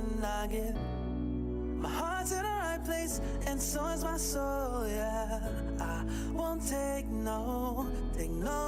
everything I give. My heart's in the right place, and so is my soul, yeah. I won't take no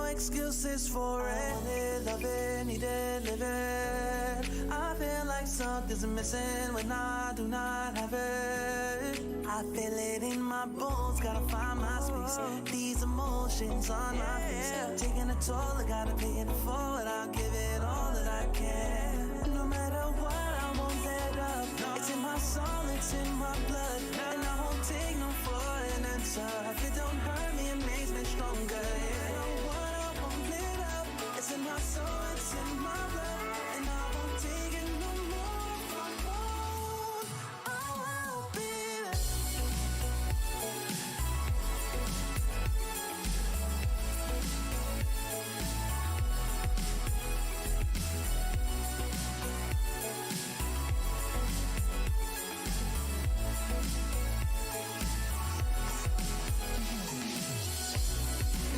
excuses for it. I want it, love it, need it, live it. I feel like something's missing when I do not have it. I feel it in my bones, gotta find my space. These emotions on my face, taking a toll, I gotta pay it forward. I'll give it all that I can. No matter what, I won't let up. It's in my soul, it's in my blood, and I won't take no for an answer. If it don't hurt me, it makes me stronger. Yeah, no what, I won't let up. It's in my soul, it's in my blood, and I won't take it no more. I won't be there.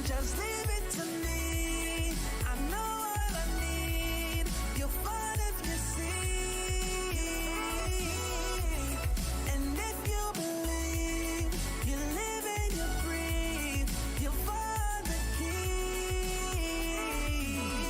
Just leave it to me. I know what I need. You'll find if you see. And if you believe, you live and you breathe, you'll find the key.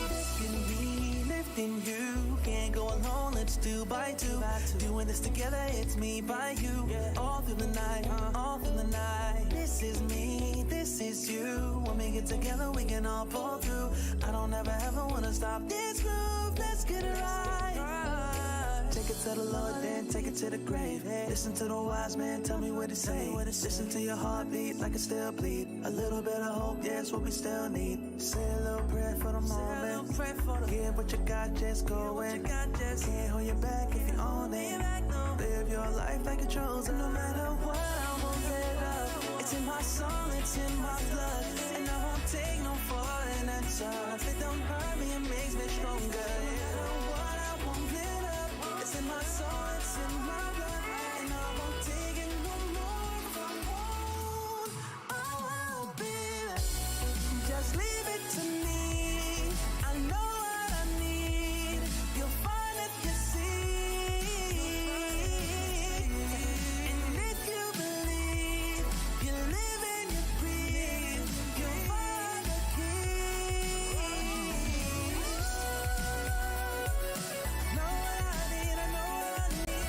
Lifting me, lifting you. Can't go alone, let's do by two. Doing this together, it's me by you. All through the night, all through the night. This is me, this is you. When we get together, we can all pull through. I don't ever wanna stop this groove. Let's get it right. Take it to the Lord, then take it to the grave. Listen to the wise man, tell me what to say. Listen to your heartbeat like it still bleed. A little bit of hope, yeah, it's what we still need. Say a little prayer for the moment. Give what you got, just go in. Can't hold you back if you own it. Live your life like you're chosen. No matter what, I won't let up. It's in my soul, it's in my blood, and I won't take no for an answer. If it don't hurt me, it makes me stronger. You know what, I won't let up. It's in my soul, it's in my blood, and I won't take it no more. I won't be there. Just leave it to me. I know what I need. You'll find if you see. And if you believe, you live and you breathe, you'll find the key. Know what I need, I know what I need.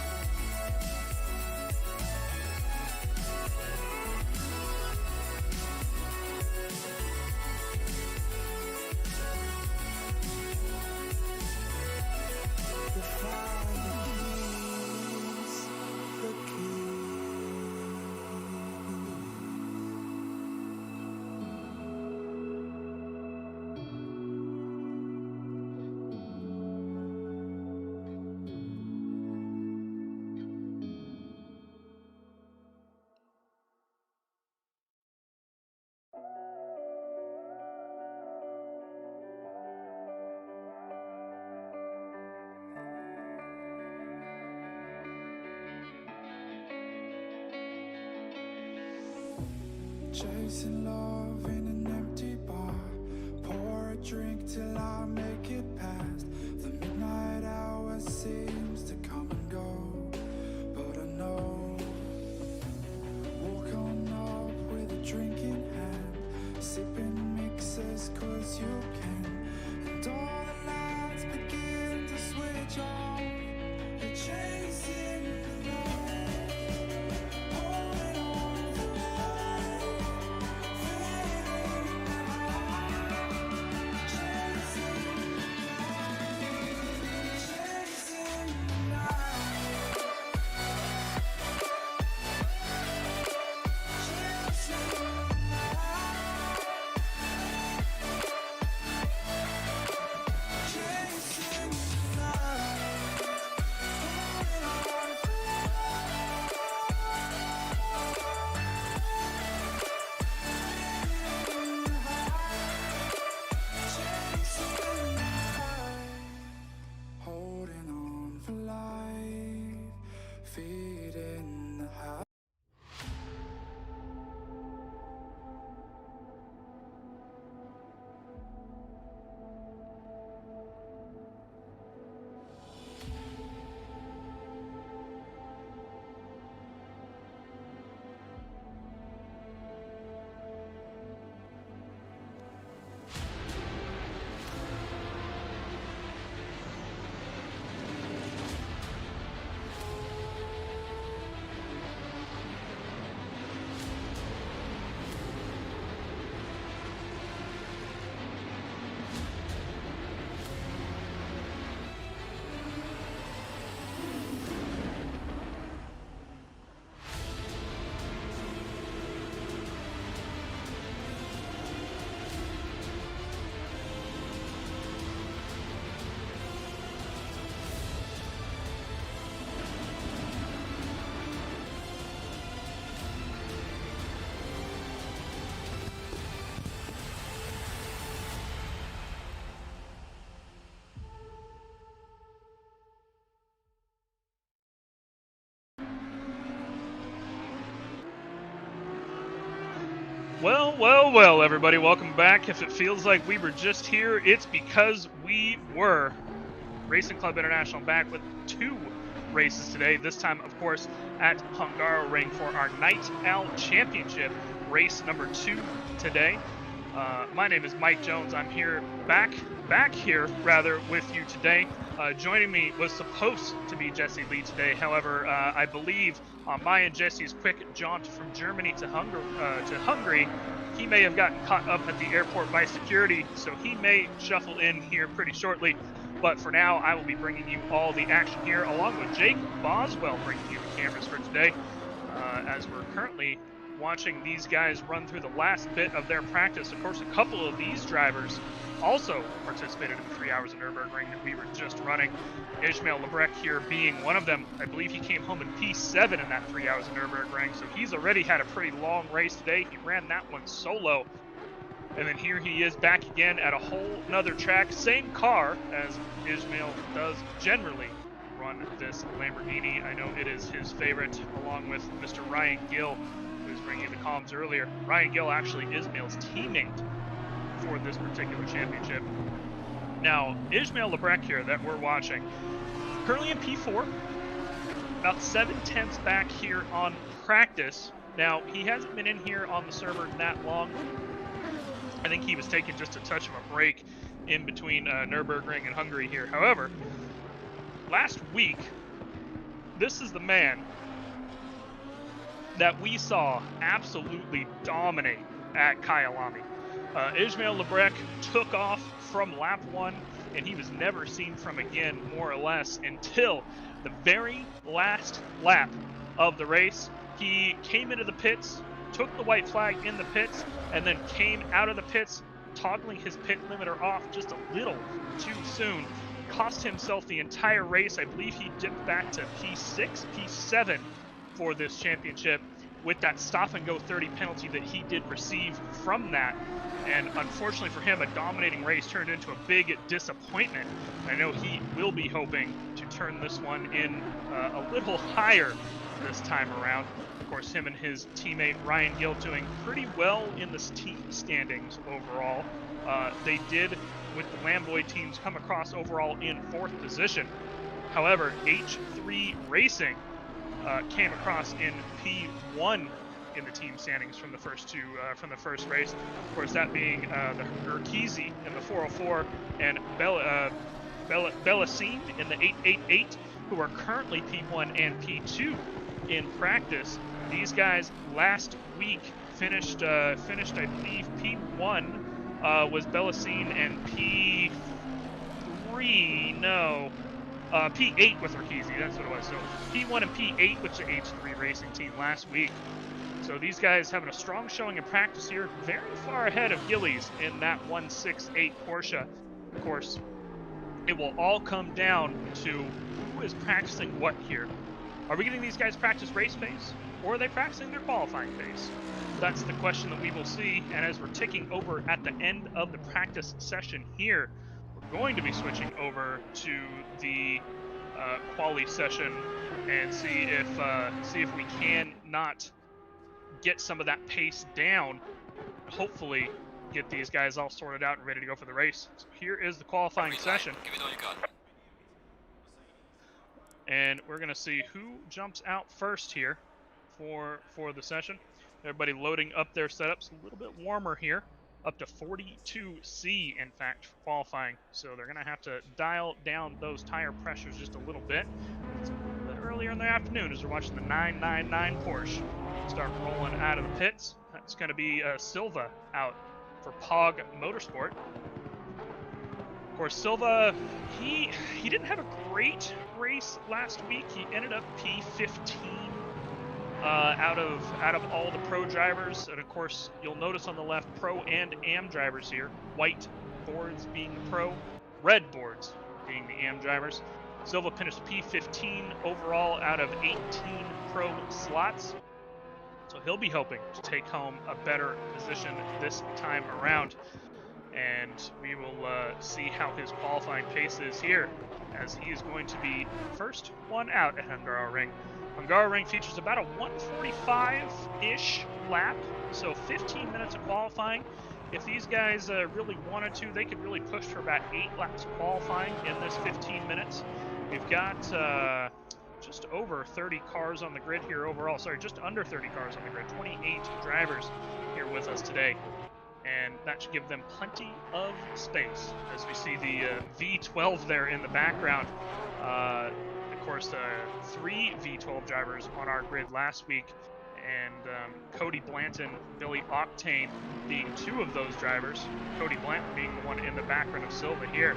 You find the keys, the key. Chasing love in an empty bar. Pour a drink till I make it past. The midnight hour seems to come and go, but I know. Walk on up with a drink in hand, sipping mixers cause you can. And all the lights begin to switch off. You're chasing the light, holding on to life, fading out, chasing Well, well, well, everybody, welcome back. If it feels like we were just here, it's because we were. Racing Club International back with 2 races today. This time, of course, at Hungaroring for our Night Owl Championship, race number 2 today. My name is Mike Jones. I'm here, back here, rather, with you today. Joining me was supposed to be Jesse Lee today. However, I believe on my and Jesse's quick jaunt from Germany to Hungary, he may have gotten caught up at the airport by security, so he may shuffle in here pretty shortly. But for now, I will be bringing you all the action here, along with Jake Boswell bringing you the cameras for today, as we're currently watching these guys run through the last bit of their practice. Of course, a couple of these drivers also participated in the 3 hours of Nürburgring that we were just running. Ishmael Lebrecq here being one of them. I believe he came home in P7 in that 3 hours of Nürburgring, so he's already had a pretty long race today. He ran that one solo. And then here he is back again at a whole nother track. Same car as Ishmael does generally run this Lamborghini. I know it is his favorite, along with Mr. Ryan Gill, who was bringing in the comms earlier. Ryan Gill actually Ishmael's teammate for this particular championship. Now, Ishmael Lebrecq here that we're watching, currently in P4, about 7/10 back here on practice. Now, he hasn't been in here on the server that long. I think he was taking just a touch of a break in between Nürburgring and Hungary here. However, last week, this is the man that we saw absolutely dominate at Kyalami. Ishmael Lebrecq took off from lap 1, and he was never seen from again, more or less, until the very last lap of the race. He came into the pits, took the white flag in the pits, and then came out of the pits, toggling his pit limiter off just a little too soon. Cost himself the entire race. I believe he dipped back to P6, P7 for this championship with that stop and go 30 penalty that he did receive from that. And unfortunately for him, a dominating race turned into a big disappointment. I know he will be hoping to turn this one in a little higher this time around. Of course, him and his teammate Ryan Gill doing pretty well in the team standings overall. They did, with the Lamboy teams, come across overall in 4th position. However, H3 Racing came across in P1 in the team standings from the first race. Of course, that being the Urquizi in the 404 and Bellasine in the 888, who are currently P1 and P2 in practice. These guys last week finished I believe P1 was Bellasine, and P8 with Urquizi, that's what it was. So P1 and P8 with the H3 Racing team last week. So these guys having a strong showing in practice here, very far ahead of Gillies in that 168 Porsche. Of course, it will all come down to who is practicing what here. Are we getting these guys practice race pace, or are they practicing their qualifying pace? That's the question that we will see. And as we're ticking over at the end of the practice session here, we're going to be switching over to the quali session and see if we can not get some of that pace down. Hopefully, get these guys all sorted out and ready to go for the race. So here is the qualifying session. Give it all you got. And we're going to see who jumps out first here for the session. Everybody loading up their setups. A little bit warmer here, up to 42C, in fact, for qualifying. So they're going to have to dial down those tire pressures just a little bit. It's a little bit earlier in the afternoon as we're watching the 999 Porsche start rolling out of the pits. That's going to be Silva out for Pog Motorsport. Of course, Silva, he didn't have a great race last week. He ended up P15 out of all the pro drivers. And of course, you'll notice on the left, pro and AM drivers here. White boards being the pro, red boards being the AM drivers. Silva finished P15 overall out of 18 pro slots. So he'll be hoping to take home a better position this time around. And we will see how his qualifying pace is here, as he is going to be first one out at Hungaroring. Hungaroring features about a 145-ish lap, so 15 minutes of qualifying. If these guys really wanted to, they could really push for about 8 laps of qualifying in this 15 minutes. We've got just over 30 cars on the grid here overall. Sorry, just under 30 cars on the grid. 28 drivers here with us today. And that should give them plenty of space. As we see the V12 there in the background. Of course, 3 V12 drivers on our grid last week. And Cody Blanton, Billy Octane being 2 of those drivers. Cody Blanton being the one in the background of Silva here.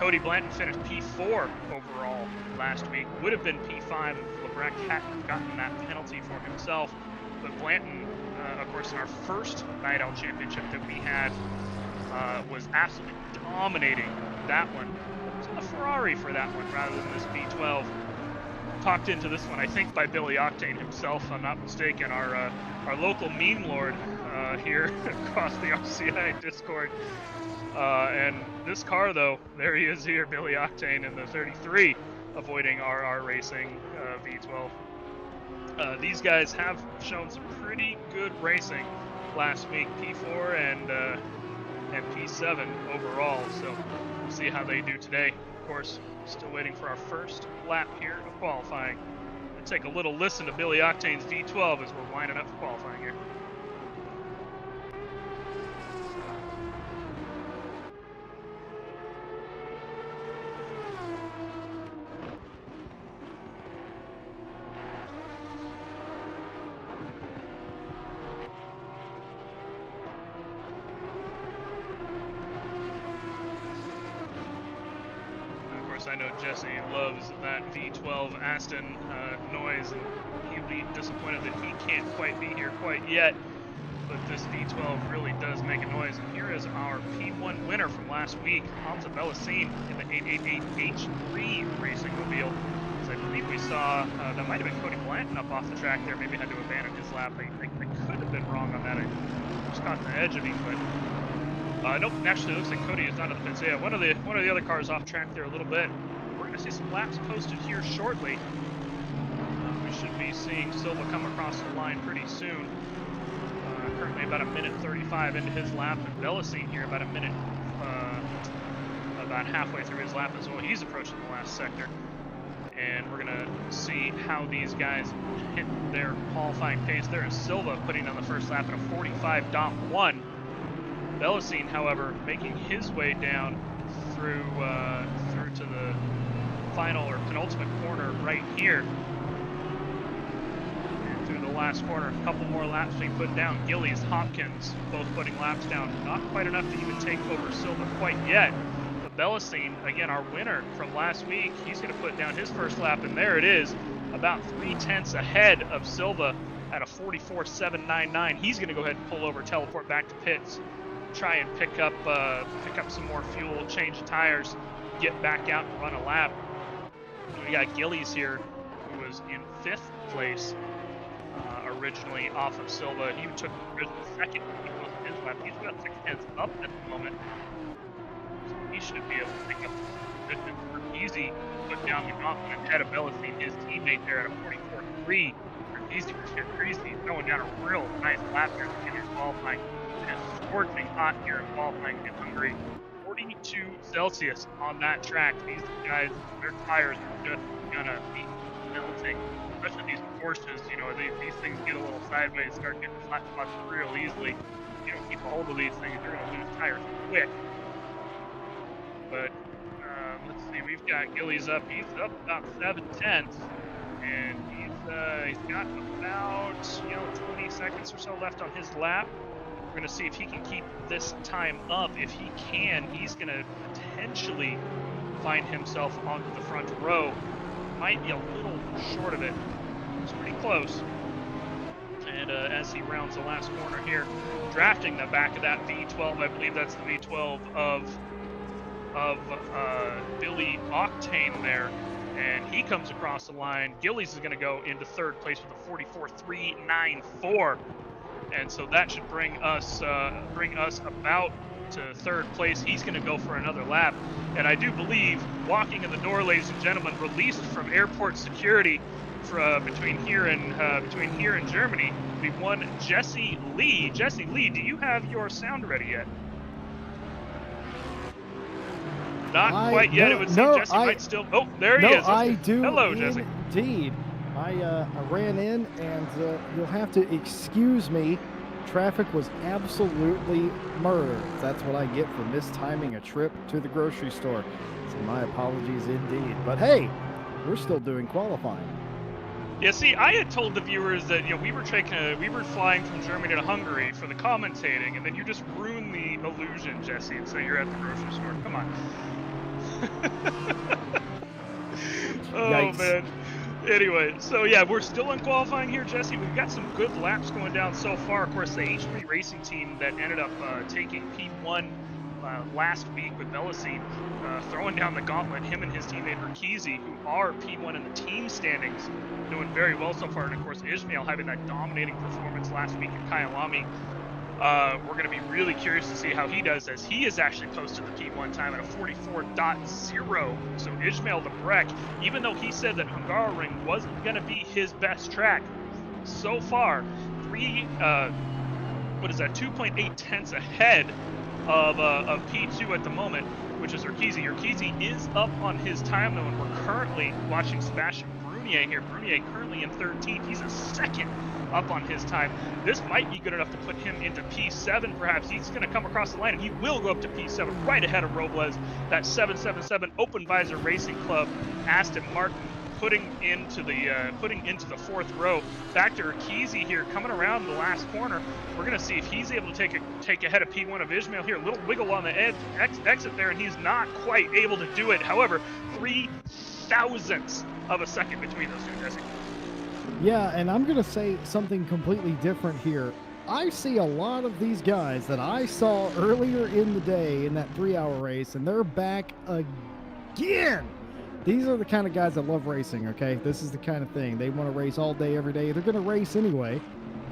Cody Blanton finished P4 overall last week. Would have been P5 if Lebrecht hadn't gotten that penalty for himself. But Blanton, of course, in our first Night Out Championship that we had, was absolutely dominating that one. It was in the Ferrari for that one rather than this V12. Talked into this one, I think, by Billy Octane himself, if I'm not mistaken, our local meme lord here across the RCI Discord. And this car, though, there he is here, Billy Octane in the 33, avoiding RR Racing V12. These guys have shown some pretty good racing last week, P4 and P7 overall, so we'll see how they do today. Of course, still waiting for our first lap here of qualifying. We'll take a little listen to Billy Octane's V12 as we're winding up for qualifying here. I know Jesse loves that V12 Aston noise, and he'll be disappointed that he can't quite be here quite yet. But this V12 really does make a noise. And here is our P1 winner from last week, Hamza Bellasine, in the 888H3 racing mobile. As I believe we saw, that might have been Cody Blanton up off the track there, maybe had to abandon his lap. I could have been wrong on that. I just caught the edge of him, but nope, actually it looks like Cody is not in the pits. Yeah, one of the other cars off track there a little bit. We're going to see some laps posted here shortly. We should be seeing Silva come across the line pretty soon. Currently about 1:35 into his lap, and Bellasine here about about halfway through his lap as well. He's approaching the last sector. And we're going to see how these guys hit their qualifying pace. There is Silva putting on the first lap at a 45.1. Bellasine, however, making his way down through to the final or penultimate corner right here. And through the last corner, a couple more laps being put down. Gillies, Hopkins, both putting laps down. Not quite enough to even take over Silva quite yet. But Bellasine, again, our winner from last week, he's going to put down his first lap, and there it is, about 3/10 ahead of Silva at a 44.799. He's going to go ahead and pull over, teleport back to pits, try and pick up some more fuel, change tires, get back out and run a lap. We got Gillies here, who was in 5th place originally off of Silva. He took the second in his lap. He's about 6/10 up at the moment. So he should be able to pick up the position for easy, put down the gauntlet ahead of Bellasine, his teammate there at a 44.3. Easy for Creasy. He's going down a real nice lap here in his qualifying. It's scorching hot here in qualifying in Hungary. 42 Celsius on that track. These guys, their tires are just gonna be melting. Especially these Porsches, you know, these things get a little sideways, start getting flat spots real easily. If you don't keep a hold of these things, you're gonna lose tires quick. But let's see, we've got Gillies up. He's up about 7/10, and he's got about 20 seconds or so left on his lap. We're going to see if he can keep this time up. If he can, he's going to potentially find himself onto the front row. Might be a little short of it. It's pretty close. And as he rounds the last corner here, drafting the back of that V12, I believe that's the V12 of Billy Octane there. And he comes across the line. Gillies is going to go into 3rd place with a 44.394. And so that should bring us about to 3rd place. He's going to go for another lap. And I do believe, walking in the door, ladies and gentlemen, released from airport security between here and Germany. We won Jesse Lee. Jesse Lee, do you have your sound ready yet? Not quite yet. It would seem Jesse might still. Oh, there he is. I do. Hello, Jesse. Indeed. I ran in, and you'll have to excuse me. Traffic was absolutely murder. That's what I get for mistiming a trip to the grocery store. So my apologies indeed. But hey, we're still doing qualifying. Yeah, see, I had told the viewers that we were flying from Germany to Hungary for the commentating, and then you just ruined the illusion, Jesse, and say you're at the grocery store. Come on. Oh, Yikes. man. Anyway, so yeah, we're still in qualifying here, Jesse. We've got some good laps going down so far. Of course, the H3 Racing team that ended up taking P1 last week with Velasine, throwing down the gauntlet, him and his teammate Urquizy, who are P1 in the team standings, doing very well so far. And of course, Ismail having that dominating performance last week at Kyalami. We're going to be really curious to see how he does, as he has actually posted the P1 time at a 44.0. So Ismail Lebrec, even though he said that Hungaroring wasn't going to be his best track, so far, 2.8 tenths ahead of P2 at the moment, which is Urquizy. Urquizy is up on his time, though, and we're currently watching Sebastian Brunier here. Brunier currently in 13th. He's a second up on his time. This might be good enough to put him into P7, perhaps. He's going to come across the line, and he will go up to P7, right ahead of Robles. That 777 Open Visor Racing Club Aston Martin putting into the fourth row. Back to Urquizy here, coming around the last corner. We're going to see if he's able to take ahead of P1 of Ismail here. A little wiggle on the edge, exit there, and he's not quite able to do it. However, 3 thousandths of a second between those two, Jesse. Yeah, and I'm going to say something completely different here. I see a lot of these guys that I saw earlier in the day in that 3-hour race, and they're back again. These are the kind of guys that love racing, okay? This is the kind of thing. They want to race all day, every day. They're going to race anyway,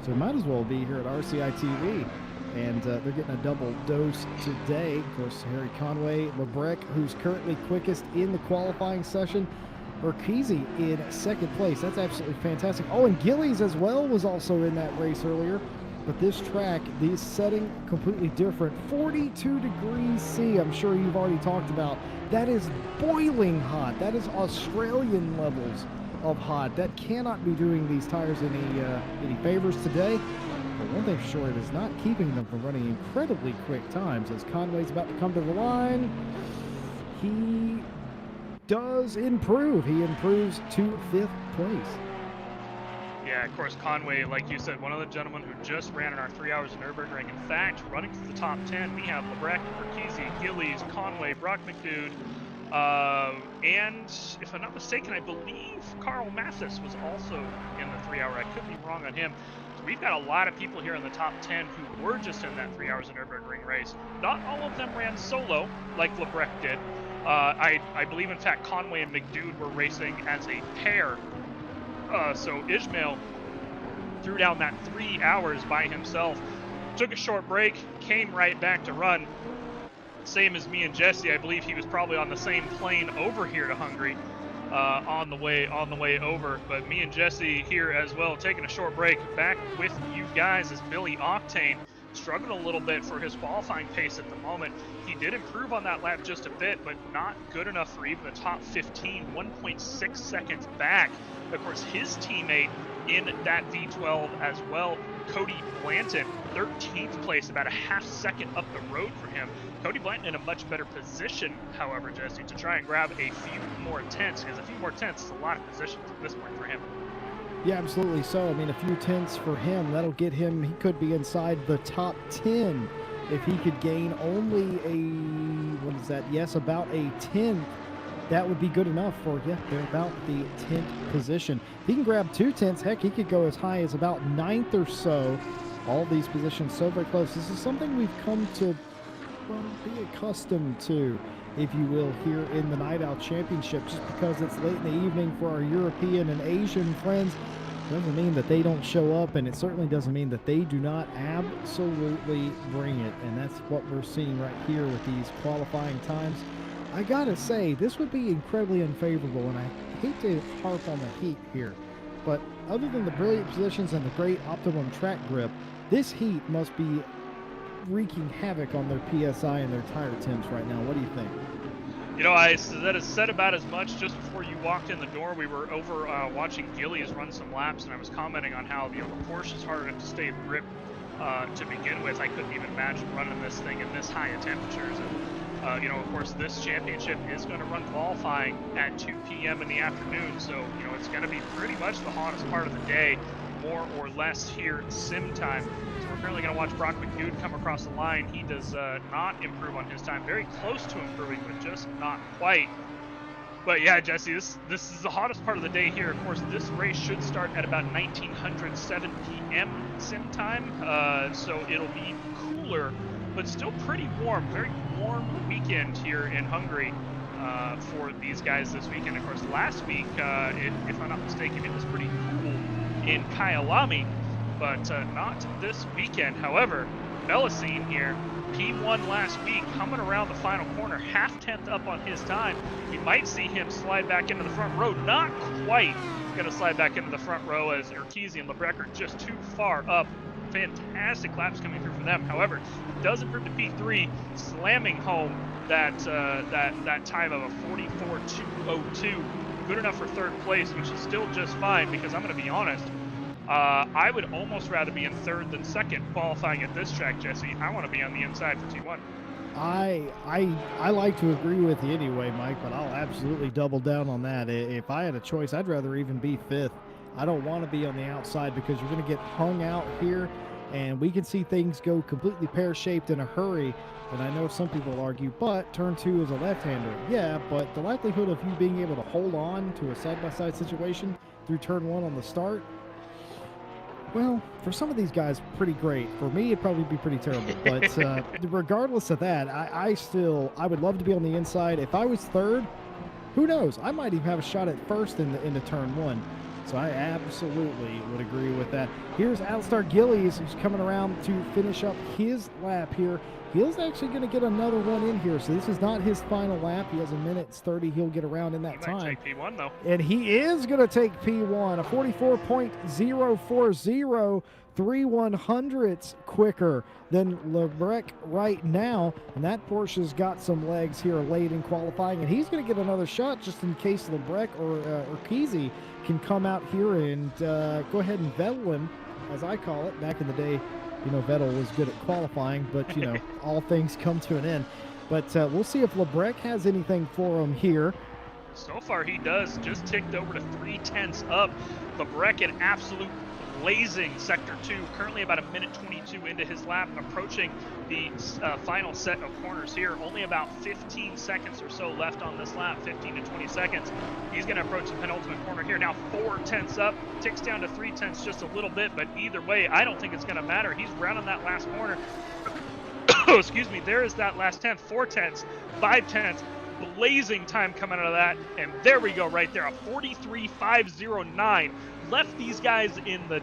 so they might as well be here at RCI TV. And they're getting a double dose today. Of course, Harry Conway, Lebrec, who's currently quickest in the qualifying session. Urquizy in second place. That's absolutely fantastic. Oh, and Gillies as well was also in that race earlier. But this track, this setting, completely different. 42 degrees C, I'm sure you've already talked about. That is boiling hot. That is Australian levels of hot. That cannot be doing these tires any favors today. But one thing for sure, it is not keeping them from running incredibly quick times. As Conway's about to come to the line, he does improve. He improves to 5th place. Yeah, of course, Conway, like you said, one of the gentlemen who just ran in our 3 hours of Nürburgring. In fact, running to the top 10, we have Lebrec, Urquizy, Gillies, Conway, Brock McDood, and if I'm not mistaken, I believe Carl Mathis was also in the 3 hour. I could be wrong on him. So we've got a lot of people here in the top 10 who were just in that 3 hours of Nürburgring race. Not all of them ran solo like Lebrec did. I believe, in fact, Conway and McDood were racing as a pair. So Ismail threw down that 3 hours by himself, took a short break, came right back to run. Same as me and Jesse, I believe he was probably on the same plane over here to Hungary on the way over. But me and Jesse here as well, taking a short break, back with you guys as Billy Octane struggling a little bit for his qualifying pace at the moment. He did improve on that lap just a bit, but not good enough for even the top 15, 1.6 seconds back. Of course, his teammate in that V12 as well, Cody Blanton, 13th place, about a half second up the road for him. Cody Blanton in a much better position, however, Jesse, to try and grab a few more tenths, because a few more tenths is a lot of positions at this point for him. Yeah, absolutely so. I mean, a few tenths for him, that'll get him, he could be inside the top 10 if he could gain only about a 10th. That would be good enough for, about the 10th position. If he can grab 2 tenths, heck, he could go as high as about 9th or so. All these positions so very close. This is something we've come to be accustomed to, if you will, here in the Night Out Championship. Just because it's late in the evening for our European and Asian friends doesn't mean that they don't show up, and it certainly doesn't mean that they do not absolutely bring it. And that's what we're seeing right here with these qualifying times. I gotta say, this would be incredibly unfavorable, and I hate to harp on the heat here, but other than the brilliant positions and the great optimum track grip, this heat must be wreaking havoc on their PSI and their tire temps right now. What do you think? You know, I said about as much just before you walked in the door. We were over watching Gillies run some laps, and I was commenting on how, you know, the Porsche is hard enough to stay in grip to begin with. I couldn't even imagine running this thing in this high of temperatures. And, you know, of course, this championship is going to run qualifying at 2 p.m. in the afternoon, so, you know, it's going to be pretty much the hottest part of the day, more or less here sim time. So we're currently going to watch Brock McNude come across the line. He does not improve on his time. Very close to improving, but just not quite. But yeah, Jesse, this is the hottest part of the day here. Of course, this race should start at about 1907 p.m. sim time, so it'll be cooler, but still pretty warm. Very warm weekend here in Hungary for these guys this weekend. Of course, last week, if I'm not mistaken, it was pretty cool in Kyalami, but not this weekend. However, Melusine here, P1 last week, coming around the final corner, half-tenth up on his time. We might see him slide back into the front row. Not quite going to slide back into the front row, as Urquizy and Lebrecht are just too far up. Fantastic laps coming through for them. However, does improve to P3, slamming home that time of a 44.202. Good enough for third place, which is still just fine, because I'm going to be honest, I would almost rather be in third than second qualifying at this track, Jesse. I want to be on the inside for T1. I like to agree with you anyway, Mike, but I'll absolutely double down on that. If I had a choice, I'd rather even be fifth. I don't want to be on the outside, because you're going to get hung out here, and we can see things go completely pear-shaped in a hurry. And I know some people argue, but turn 2 is a left-hander. Yeah, but the likelihood of you being able to hold on to a side-by-side situation through turn 1 on the start, well, for some of these guys, pretty great. For me, it'd probably be pretty terrible. But regardless of that, I would love to be on the inside. If I was third, who knows? I might even have a shot at first into turn 1. So I absolutely would agree with that. Here's Alistar Gillies, who's coming around to finish up his lap here. He's actually going to get another one in here, so this is not his final lap. He has a minute 30. He'll get around in that time. He might take P1, though. And he is going to take P1, a 44.040, 3/100ths quicker than Lebrecht right now. And that Porsche's got some legs here late in qualifying, and he's going to get another shot just in case Lebrecht or Urquizy can come out here and go ahead and Vettel him, as I call it. Back in the day, you know, Vettel was good at qualifying, but, you know, all things come to an end. But we'll see if Lebrecht has anything for him here. So far, he does. Just ticked over to 3/10 up. Lebrecht in absolute blazing Sector 2. Currently about a minute 22 into his lap, approaching the final set of corners here. Only about 15 seconds or so left on this lap, 15 to 20 seconds. He's going to approach the penultimate corner here. Now 4/10 up, ticks down to 3/10 just a little bit, but either way, I don't think it's going to matter. He's rounding that last corner. Oh, excuse me, there is that last 10th, 4/10, 5/10. Blazing time coming out of that, and there we go right there, a 43.509. Left these guys in the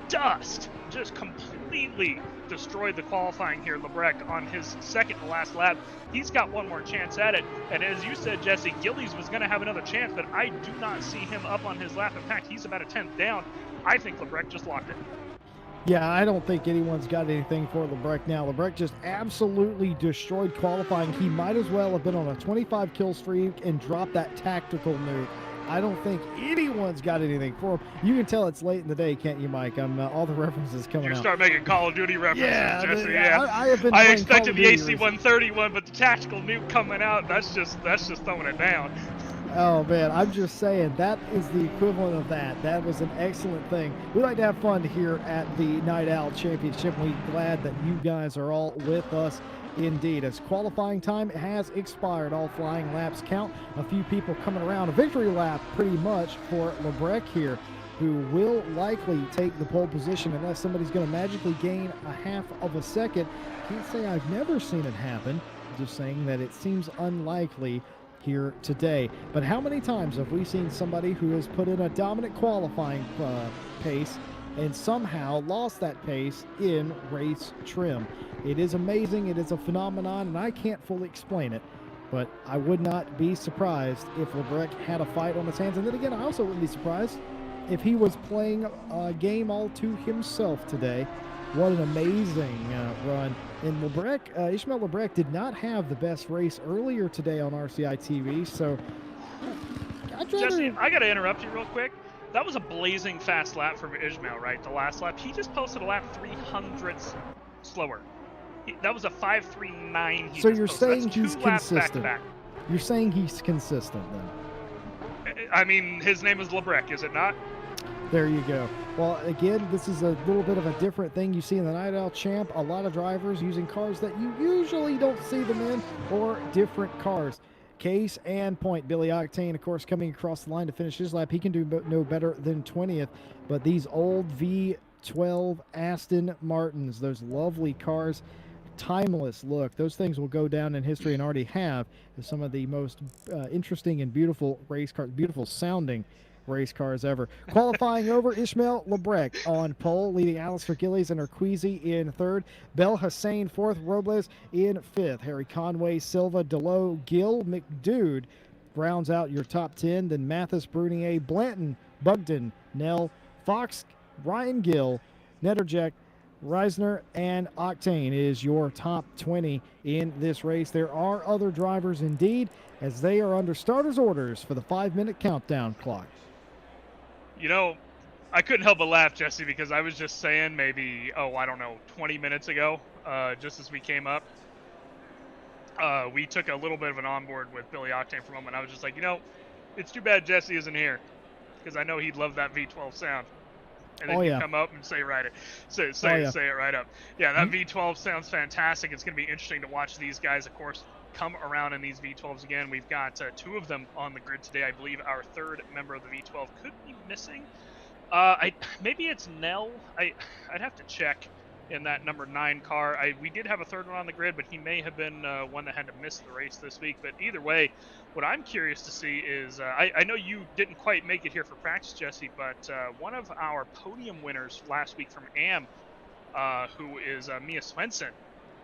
dust, just completely destroyed the qualifying here. Lebrecht on his second to last lap. He's got one more chance at it, and as you said, Jesse, Gillies was going to have another chance, but I do not see him up on his lap. In fact, he's about a 10th down. I think Lebrecht just locked it. Yeah, I don't think anyone's got anything for Lebrecht now. Lebrecht just absolutely destroyed qualifying. He might as well have been on a 25 kill streak and dropped that tactical nuke. I don't think anyone's got anything for him. You can tell it's late in the day, can't you, Mike? All the references coming out. You start making Call of Duty references, Jesse. Yeah, I have been. I expected the AC-131, but the tactical nuke coming out, that's just throwing it down. Oh, man, I'm just saying, that is the equivalent of that. That was an excellent thing. We like to have fun here at the Night Owl Championship. We're glad that you guys are all with us indeed. As qualifying time has expired, all flying laps count. A few people coming around. A victory lap pretty much for Lebrecht here, who will likely take the pole position unless somebody's going to magically gain a half of a second. Can't say I've never seen it happen. Just saying that it seems unlikely here today. But how many times have we seen somebody who has put in a dominant qualifying pace and somehow lost that pace in race trim? It is amazing. It is a phenomenon, and I can't fully explain it. But I would not be surprised if Lebrecht had a fight on his hands. And then again, I also wouldn't be surprised if he was playing a game all to himself today. What an amazing run. And Ishmael Lebrec did not have the best race earlier today on RCI TV, so I'd rather... Jesse, I got to interrupt you real quick. That was a blazing fast lap for Ishmael, right? The last lap. He just posted a lap 300ths slower. That was a 5.39. So you're saying he's Back consistent. to back. You're saying he's consistent then? I mean, his name is Lebrec, is it not? There you go. Well, again, this is a little bit of a different thing you see in the Night Owl Champ. A lot of drivers using cars that you usually don't see them in, or different cars. Case and point. Billy Octane, of course, coming across the line to finish his lap. He can do no better than 20th. But these old V12 Aston Martins, those lovely cars, timeless look. Those things will go down in history and already have as some of the most interesting and beautiful race cars, beautiful sounding race cars ever. Qualifying over, Ishmael Lebrec on pole, leading Alistair Gillies and Urquizy in third. Bel Hussein fourth, Robles in fifth. Harry Conway, Silva, Delo, Gill, McDude rounds out your top 10. Then Mathis, Brunier, Blanton, Bugden, Nell, Fox, Ryan Gill, Netterjek, Reisner, and Octane is your top 20 in this race. There are other drivers indeed, as they are under starters' orders for the 5-minute countdown clock. You know, I couldn't help but laugh, Jesse, because I was just saying maybe, I don't know, 20 minutes ago, just as we came up, we took a little bit of an onboard with Billy Octane for a moment. I was just like, it's too bad Jesse isn't here, because I know he'd love that V12 sound. And then you come up and say it right up. Yeah, that V12 sounds fantastic. It's going to be interesting to watch these guys, of course, come around in these V12s again. We've got two of them on the grid today. I believe our third member of the V12 could be missing. Maybe it's Nell. I'd have to check in that number 9 car. We did have a third one on the grid, but he may have been one that had to miss the race this week. But either way, what I'm curious to see is, I know you didn't quite make it here for practice, Jesse, but one of our podium winners last week from AM, who is Mia Swenson,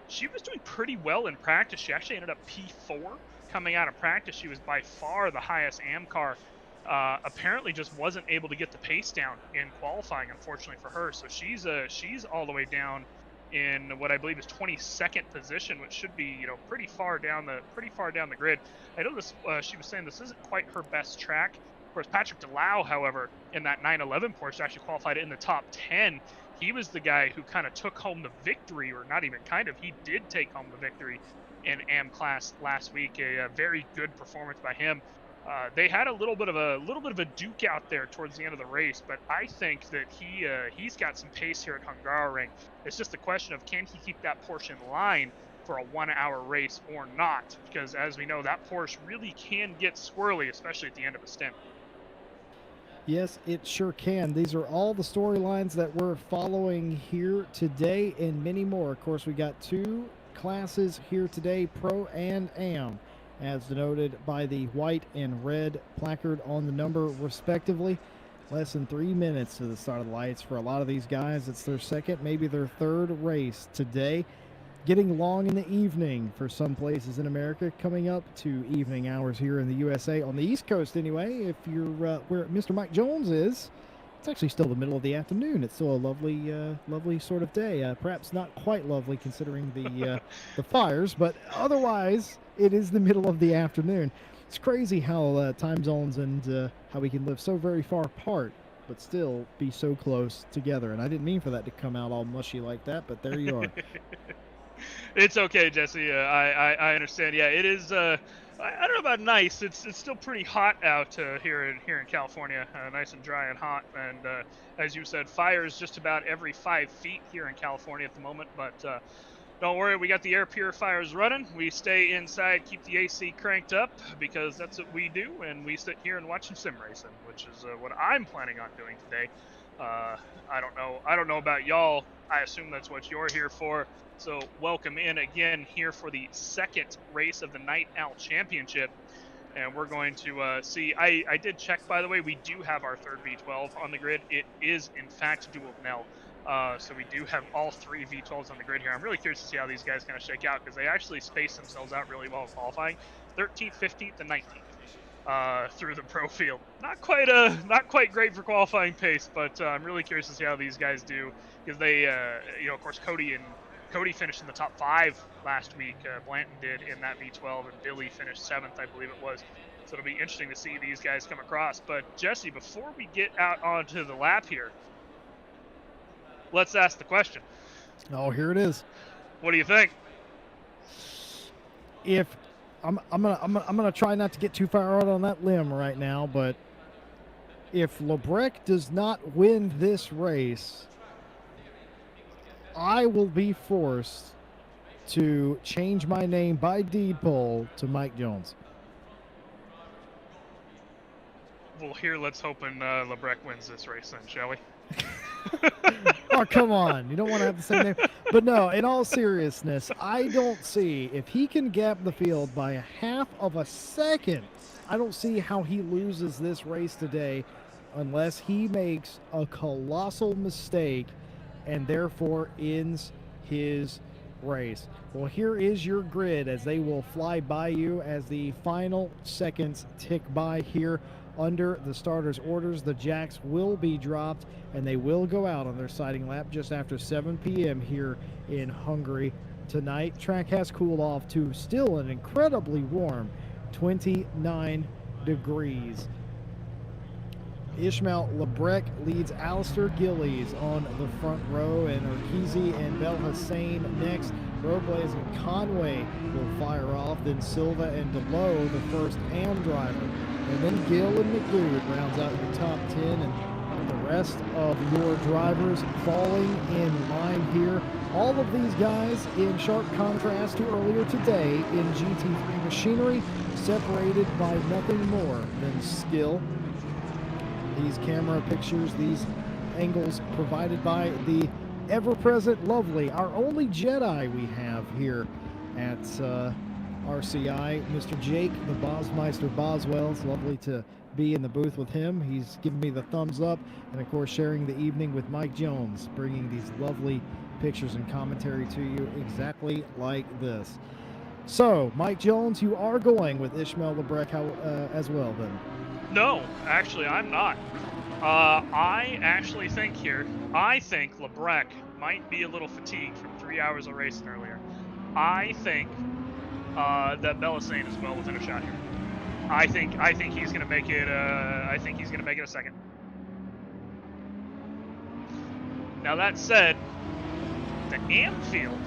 she was doing pretty well in practice. She actually ended up P4 coming out of practice. She was by far the highest AM car. Apparently just wasn't able to get the pace down in qualifying, unfortunately for her. So she's all the way down in what I believe is 22nd position, which should be pretty far down the grid. I know this. She was saying this isn't quite her best track. Of course, Patrick Delau, however, in that 911 Porsche actually qualified in the top 10. He was the guy who kind of took home the victory, or not even kind of. He did take home the victory in AM class last week. A very good performance by him. They had a little bit of a duke out there towards the end of the race, but I think that he's got some pace here at Hungaroring. It's just a question of, can he keep that Porsche in line for a 1-hour race or not? Because as we know, that Porsche really can get squirrely, especially at the end of a stint. Yes, it sure can. These are all the storylines that we're following here today, and many more. Of course, we got 2 classes here today, Pro and AM, as denoted by the white and red placard on the number respectively. Less than 3 minutes to the start of the lights for a lot of these guys. It's their second, maybe their third race today. Getting long in the evening for some places in America, coming up to evening hours here in the USA, on the East Coast anyway. If you're where Mr. Mike Jones is, it's actually still the middle of the afternoon. It's still a lovely sort of day. Perhaps not quite lovely considering the fires, but otherwise it is the middle of the afternoon. It's crazy how time zones and how we can live so very far apart, but still be so close together. And I didn't mean for that to come out all mushy like that, but there you are. It's okay, Jesse. I understand. Yeah, it is. I don't know about nice. It's still pretty hot out here in California. Nice and dry and hot. And as you said, fires just about every 5 feet here in California at the moment. But don't worry, we got the air purifiers running. We stay inside, keep the AC cranked up, because that's what we do. And we sit here and watch some sim racing, which is what I'm planning on doing today. I don't know about y'all. I assume that's what you're here for. So welcome in again here for the second race of the Night Owl Championship. And we're going to see, I did check, by the way, we do have our third V12 on the grid. It is, in fact, dual Nell. So we do have all 3 V12s on the grid here. I'm really curious to see how these guys kind of shake out, because they actually space themselves out really well in qualifying. 13th, 15th, and 19th. through the pro field. Not quite great for qualifying pace, but I'm really curious to see how these guys do, because they, of course, Cody finished in the top 5 last week. Blanton did in that V12, and Billy finished 7th, I believe it was. So it'll be interesting to see these guys come across. But Jesse, before we get out onto the lap here, let's ask the question. Oh, here it is. What do you think? If I'm gonna try not to get too far out on that limb right now, but if Lebrecht does not win this race, I will be forced to change my name by deed poll to Mike Jones. Well, here, let's hope Lebrecht wins this race then, shall we? Oh, come on. You don't want to have the same name. But no, in all seriousness, I don't see, if he can gap the field by a half of a second, I don't see how he loses this race today unless he makes a colossal mistake and therefore ends his race. Well, here is your grid as they will fly by you as the final seconds tick by here. Under the starters' orders, the jacks will be dropped and they will go out on their sighting lap just after 7 p.m. here in Hungary tonight. Track has cooled off to still an incredibly warm 29 degrees. Ishmael Lebrecht leads Alistair Gillies on the front row, and Urquizy and Bel Hussein next. Robles and Conway will fire off, then Silva and DeLoe, the first AM driver. And then Gill and McDood rounds out your top 10, and the rest of your drivers falling in line here. All of these guys in sharp contrast to earlier today in GT3 machinery, separated by nothing more than skill. These camera pictures, these angles provided by the ever-present lovely, our only Jedi we have here at RCI, Mr. Jake, the Bosmeister Boswell. It's lovely to be in the booth with him. He's giving me the thumbs up, and of course sharing the evening with Mike Jones, bringing these lovely pictures and commentary to you exactly like this. So, Mike Jones, you are going with Ishmael Lebrecht as well then? No, actually, I'm not. I actually think Lebrecht might be a little fatigued from 3 hours of racing earlier. I think that Belisane is well within a shot here. I think he's going to make it. I think he's going to make it a second. Now that said, the Amfield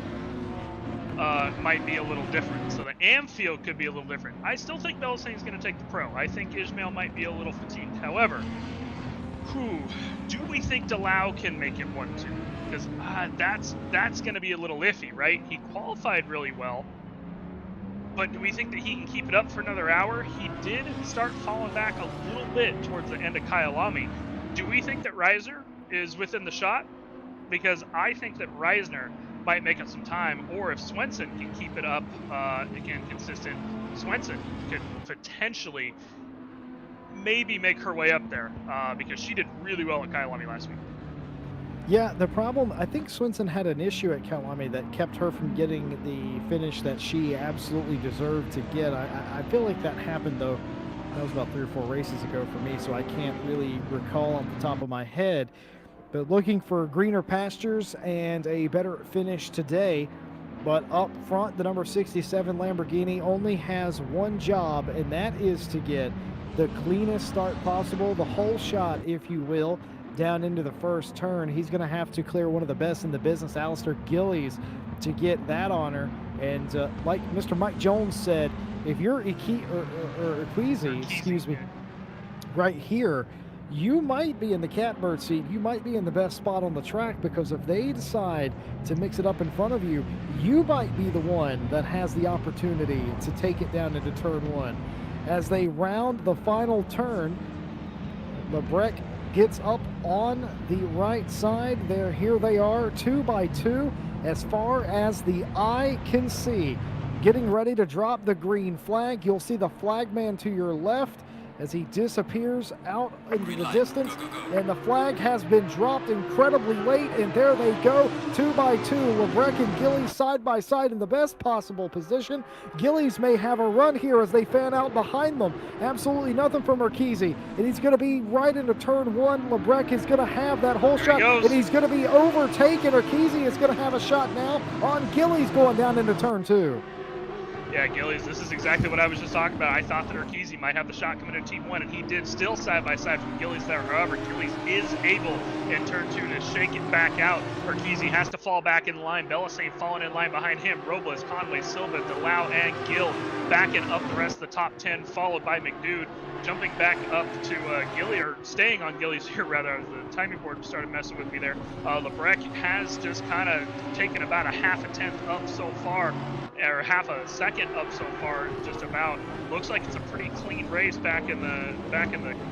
might be a little different. So the Amfield could be a little different. I still think Belisane is going to take the pro. I think Ishmael might be a little fatigued. However, do we think DeLau can make it 1-2? Because that's going to be a little iffy, right? He qualified really well, but do we think that he can keep it up for another hour? He did start falling back a little bit towards the end of Kyalami. Do we think that Reisner is within the shot? Because I think that Reisner might make up some time, or if Swenson can keep it up, again, consistent, Swenson could potentially maybe make her way up there, because she did really well at Kyalami last week. Yeah, the problem, I think Swenson had an issue at Kyalami that kept her from getting the finish that she absolutely deserved to get. I feel like that happened, though. That was about 3 or 4 races ago for me, so I can't really recall off the top of my head. But looking for greener pastures and a better finish today. But up front, the number 67 Lamborghini only has one job, and that is to get the cleanest start possible, the whole shot, if you will, down into the first turn. He's going to have to clear one of the best in the business, Alistair Gillies, to get that honor. And like Mr. Mike Jones said, if you're Urquizy, excuse me, right here, you might be in the catbird seat. You might be in the best spot on the track, because if they decide to mix it up in front of you, you might be the one that has the opportunity to take it down into turn 1. As they round the final turn, Lebrecht gets up on the right side. Here they are, 2 by 2, as far as the eye can see. Getting ready to drop the green flag. You'll see the flagman to your left as he disappears out in the distance, and the flag has been dropped incredibly late, and there they go, 2 by 2, Lebrecht and Gillies side by side in the best possible position. Gillies may have a run here as they fan out behind them. Absolutely nothing from Urquizy, and he's going to be right into turn 1. Lebrecht is going to have that whole shot, and he's going to be overtaken. Urquizy is going to have a shot now on Gillies going down into turn 2. Yeah, Gillies, this is exactly what I was just talking about. I thought that Urquizy might have the shot coming into Team 1, and he did, still side by side from Gillies there. However, Gillies is able in turn 2 to shake it back out. Urquizy has to fall back in line. Belisane falling in line behind him. Robles, Conway, Silva, Delau, and Gill backing up the rest of the top 10, followed by McDude. Jumping back up to Gillies, or staying on Gillies here rather, the timing board started messing with me there. Lebrecht has just kind of taken about a half a tenth up so far, or half a second up so far, just about. Looks like it's a pretty clean race back in the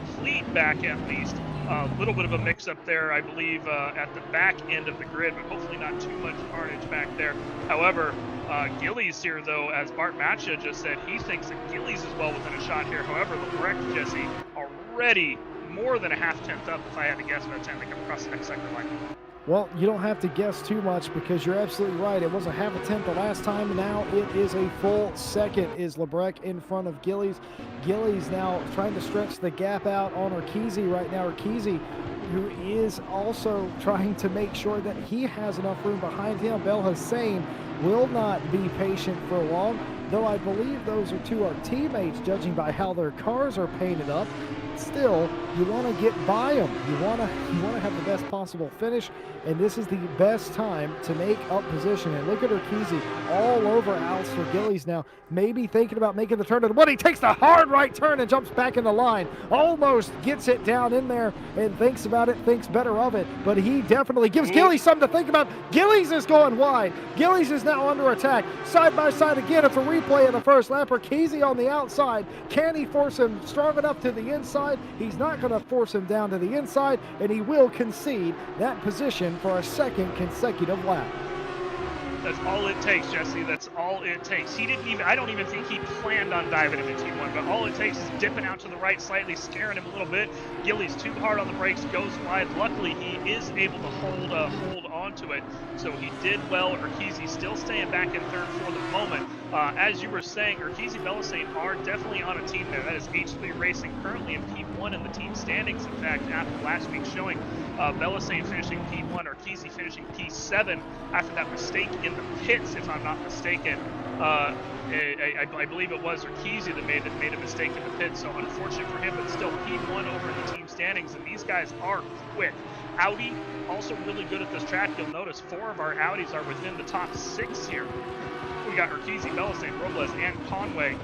complete back at least. A little bit of a mix-up there, I believe, at the back end of the grid, but hopefully not too much carnage back there. However, Gillies here, though, as Bart Matcha just said, he thinks that Gillies is well within a shot here. However, Lebrecht, Jesse, already more than a half-tenth up, if I had to guess, by the time they come across the next sector line. Well, you don't have to guess too much because you're absolutely right. It was a half a tenth the last time, and now it is a full second. Is Lebrecht in front of Gillies. Gillies now trying to stretch the gap out on Urquizy right now. Urquizy, who is also trying to make sure that he has enough room behind him. Belhassain will not be patient for long, though I believe those are two our teammates, judging by how their cars are painted up. Still, you want to get by them. You want to have the best possible finish, and this is the best time to make up position. And look at Urquizy all over Alistair Gillies now, maybe thinking about making the turn to the one. He takes the hard right turn and jumps back in the line. Almost gets it down in there and thinks about it, thinks better of it, but he definitely gives Gillies something to think about. Gillies is going wide. Gillies is now under attack. Side by side again. It's a replay of the first lap. Urquizy on the outside. Can he force him strong enough to the inside? He's not going to force him down to the inside, and he will concede that position for a second consecutive lap. That's all it takes, Jesse. That's all it takes. He didn't even, I don't even think he planned on diving him in T1, but all it takes is dipping out to the right slightly, scaring him a little bit. Gillies too hard on the brakes, goes wide. Luckily, he is able to hold on to it, so he did well. Urquizy still staying back in third for the moment. As you were saying, Urquizy Belisane are definitely on a team there. That is H3 Racing, currently in P1 in the team standings. In fact, after last week's showing, Belisane finishing P1, Urquizy finishing P7 after that mistake in the pits, if I'm not mistaken. I believe it was Urquizy that made a mistake in the pits, so unfortunate for him, but still P1 over in the team standings, and these guys are quick. Audi, also really good at this track. You'll notice 4 of our Audis are within the top 6 here. We got Urquizy, Belisane, Robles, and Conway,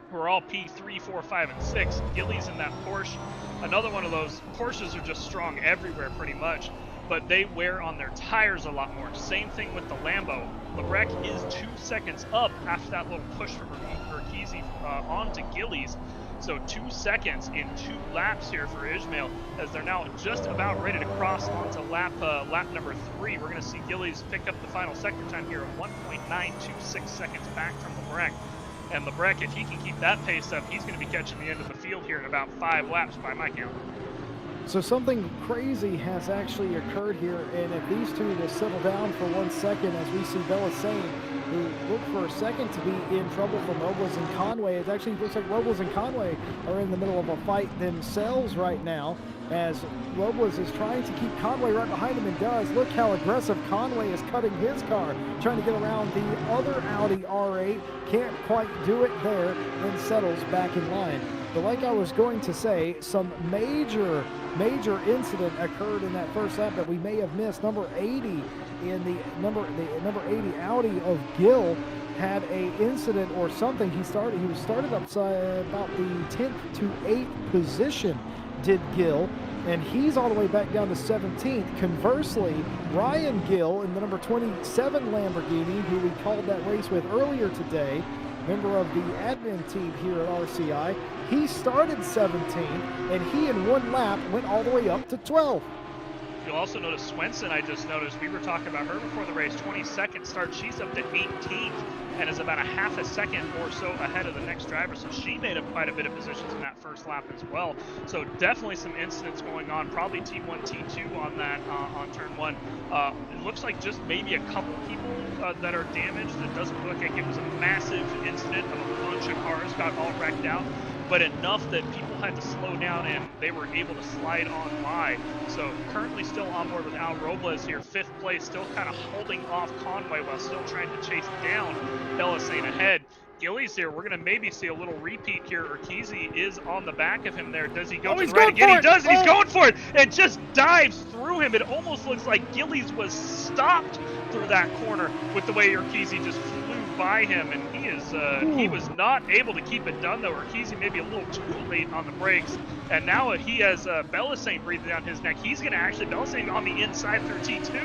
who are all P3, 4, 5, and 6. Gillies in that Porsche. Another one of those. Porsches are just strong everywhere pretty much, but they wear on their tires a lot more. Same thing with the Lambo. Lebrecht is 2 seconds up after that little push from Urquizy onto Gillies. So 2 seconds in 2 laps here for Ismail, as they're now just about ready to cross onto lap number 3. We're going to see Gillies pick up the final sector time here of 1.926 seconds back from Lebrecht. And Lebrecht, if he can keep that pace up, he's going to be catching the end of the field here in about 5 laps by my count. So something crazy has actually occurred here, and if these two will settle down for 1 second, as we see Belisane, who looked for a second to be in trouble from Robles and Conway. It actually looks like Robles and Conway are in the middle of a fight themselves right now, as Robles is trying to keep Conway right behind him and does. Look how aggressive Conway is cutting his car, trying to get around the other Audi R8. Can't quite do it there, then settles back in line. But like I was going to say, some major incident occurred in that first lap that we may have missed. Number 80 in the number 80 Audi of Gill had a incident or something. He was started upside about the 10th to 8th position, did Gill, and he's all the way back down to 17th. Conversely, Ryan Gill in the number 27 Lamborghini, who we called that race with earlier today, member of the admin team here at RCI, he started 17th, and he in 1 lap went all the way up to 12th. You'll also notice Swenson, I just noticed, we were talking about her before the race, 22nd start. She's up to 18th and is about a half a second or so ahead of the next driver. So she made up quite a bit of positions in that first lap as well. So definitely some incidents going on, probably T1, T2 on that, on turn 1. It looks like just maybe a couple people that are damaged. It doesn't look like it was a massive incident of a bunch of cars got all wrecked out, but enough that people had to slow down and they were able to slide on by. So currently still on board with Al Robles here, 5th place, still kind of holding off Conway while still trying to chase down Belisane ahead. Gillies here, we're going to maybe see a little repeat here. Urquizy is on the back of him there. Does he go to the right again? He does, and he's going for it. It just dives through him. It almost looks like Gillies was stopped through that corner with the way Urquizy just flew by him, and he was not able to keep it done though. Urquizy maybe a little too late on the brakes, and now he has Belisane breathing down his neck. He's going to actually, Belisane on the inside through T2,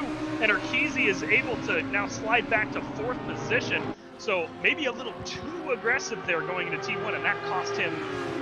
and Urquizy is able to now slide back to 4th position. So maybe a little too aggressive there going into T1, and that cost him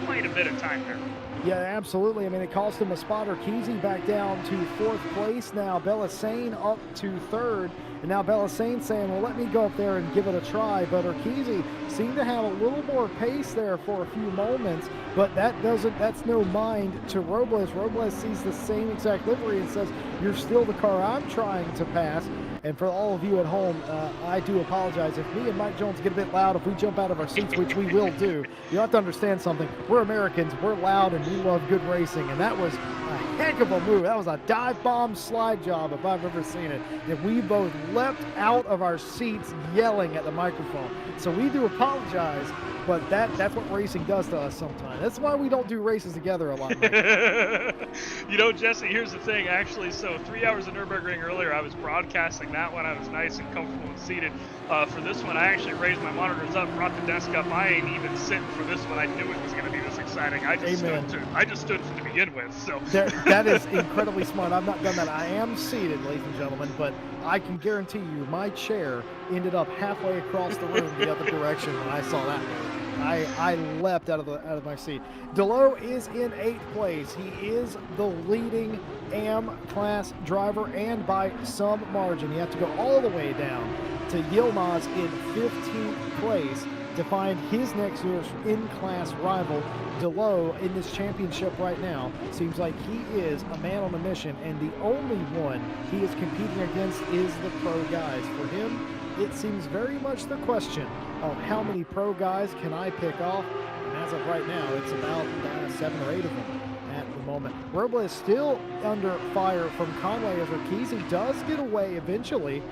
quite a bit of time there. Yeah, absolutely. I mean, it cost him a spot. Urquizy back down to 4th place now. Belisane up to 3rd. And now Belisane saying, well, let me go up there and give it a try. But Urquizy seemed to have a little more pace there for a few moments. But that's no mind to Robles. Robles sees the same exact livery and says, you're still the car I'm trying to pass. And for all of you at home, I do apologize. If me and Mike Jones get a bit loud, if we jump out of our seats, which we will do, you have to understand something. We're Americans, we're loud, and we love good racing. And that was a heck of a move. That was a dive bomb slide job if I've ever seen it. And we both leapt out of our seats yelling at the microphone. So we do apologize, but that's what racing does to us sometimes. That's why we don't do races together a lot. You know, Jesse, here's the thing, actually. So 3 hours of Nürburgring earlier, I was broadcasting that one. I was nice and comfortable and seated. For this one, I actually raised my monitors up, brought the desk up. I ain't even sitting for this one. I knew it was going to be this exciting. I just stood to begin with. So that is incredibly smart. I've not done that. I am seated, ladies and gentlemen, but I can guarantee you my chair ended up halfway across the room the other direction when I saw that move. I leapt out of my seat. DeLoe is in 8th place. He is the leading AM class driver, and by some margin. You have to go all the way down to Yilmaz in 15th place to find his next in-class rival. DeLoe in this championship right now seems like he is a man on a mission, and the only one he is competing against is the pro guys. For him, it seems very much the question of how many pro guys can I pick off, and as of right now, it's about 7 or 8 of them at the moment. Robles still under fire from Conway as Urquizy does get away eventually.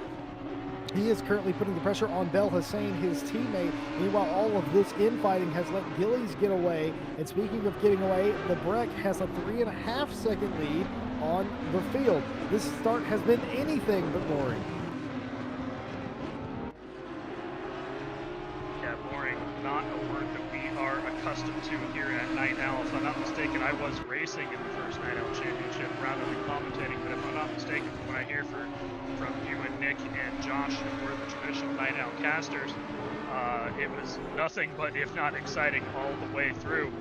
He is currently putting the pressure on Belisane, his teammate. Meanwhile, all of this infighting has let Gillies get away. And speaking of getting away, the Breck has a 3.5-second lead on the field. This start has been anything but boring. Yeah, boring. Not a word that we are accustomed to here at Night Owl. If I'm not mistaken, I was racing in the first Night Owl Championship rather than commentating. But if I'm not mistaken, from what I hear from you and Nick and Josh, who were the traditional Night Owl casters, it was nothing but, if not exciting, all the way through.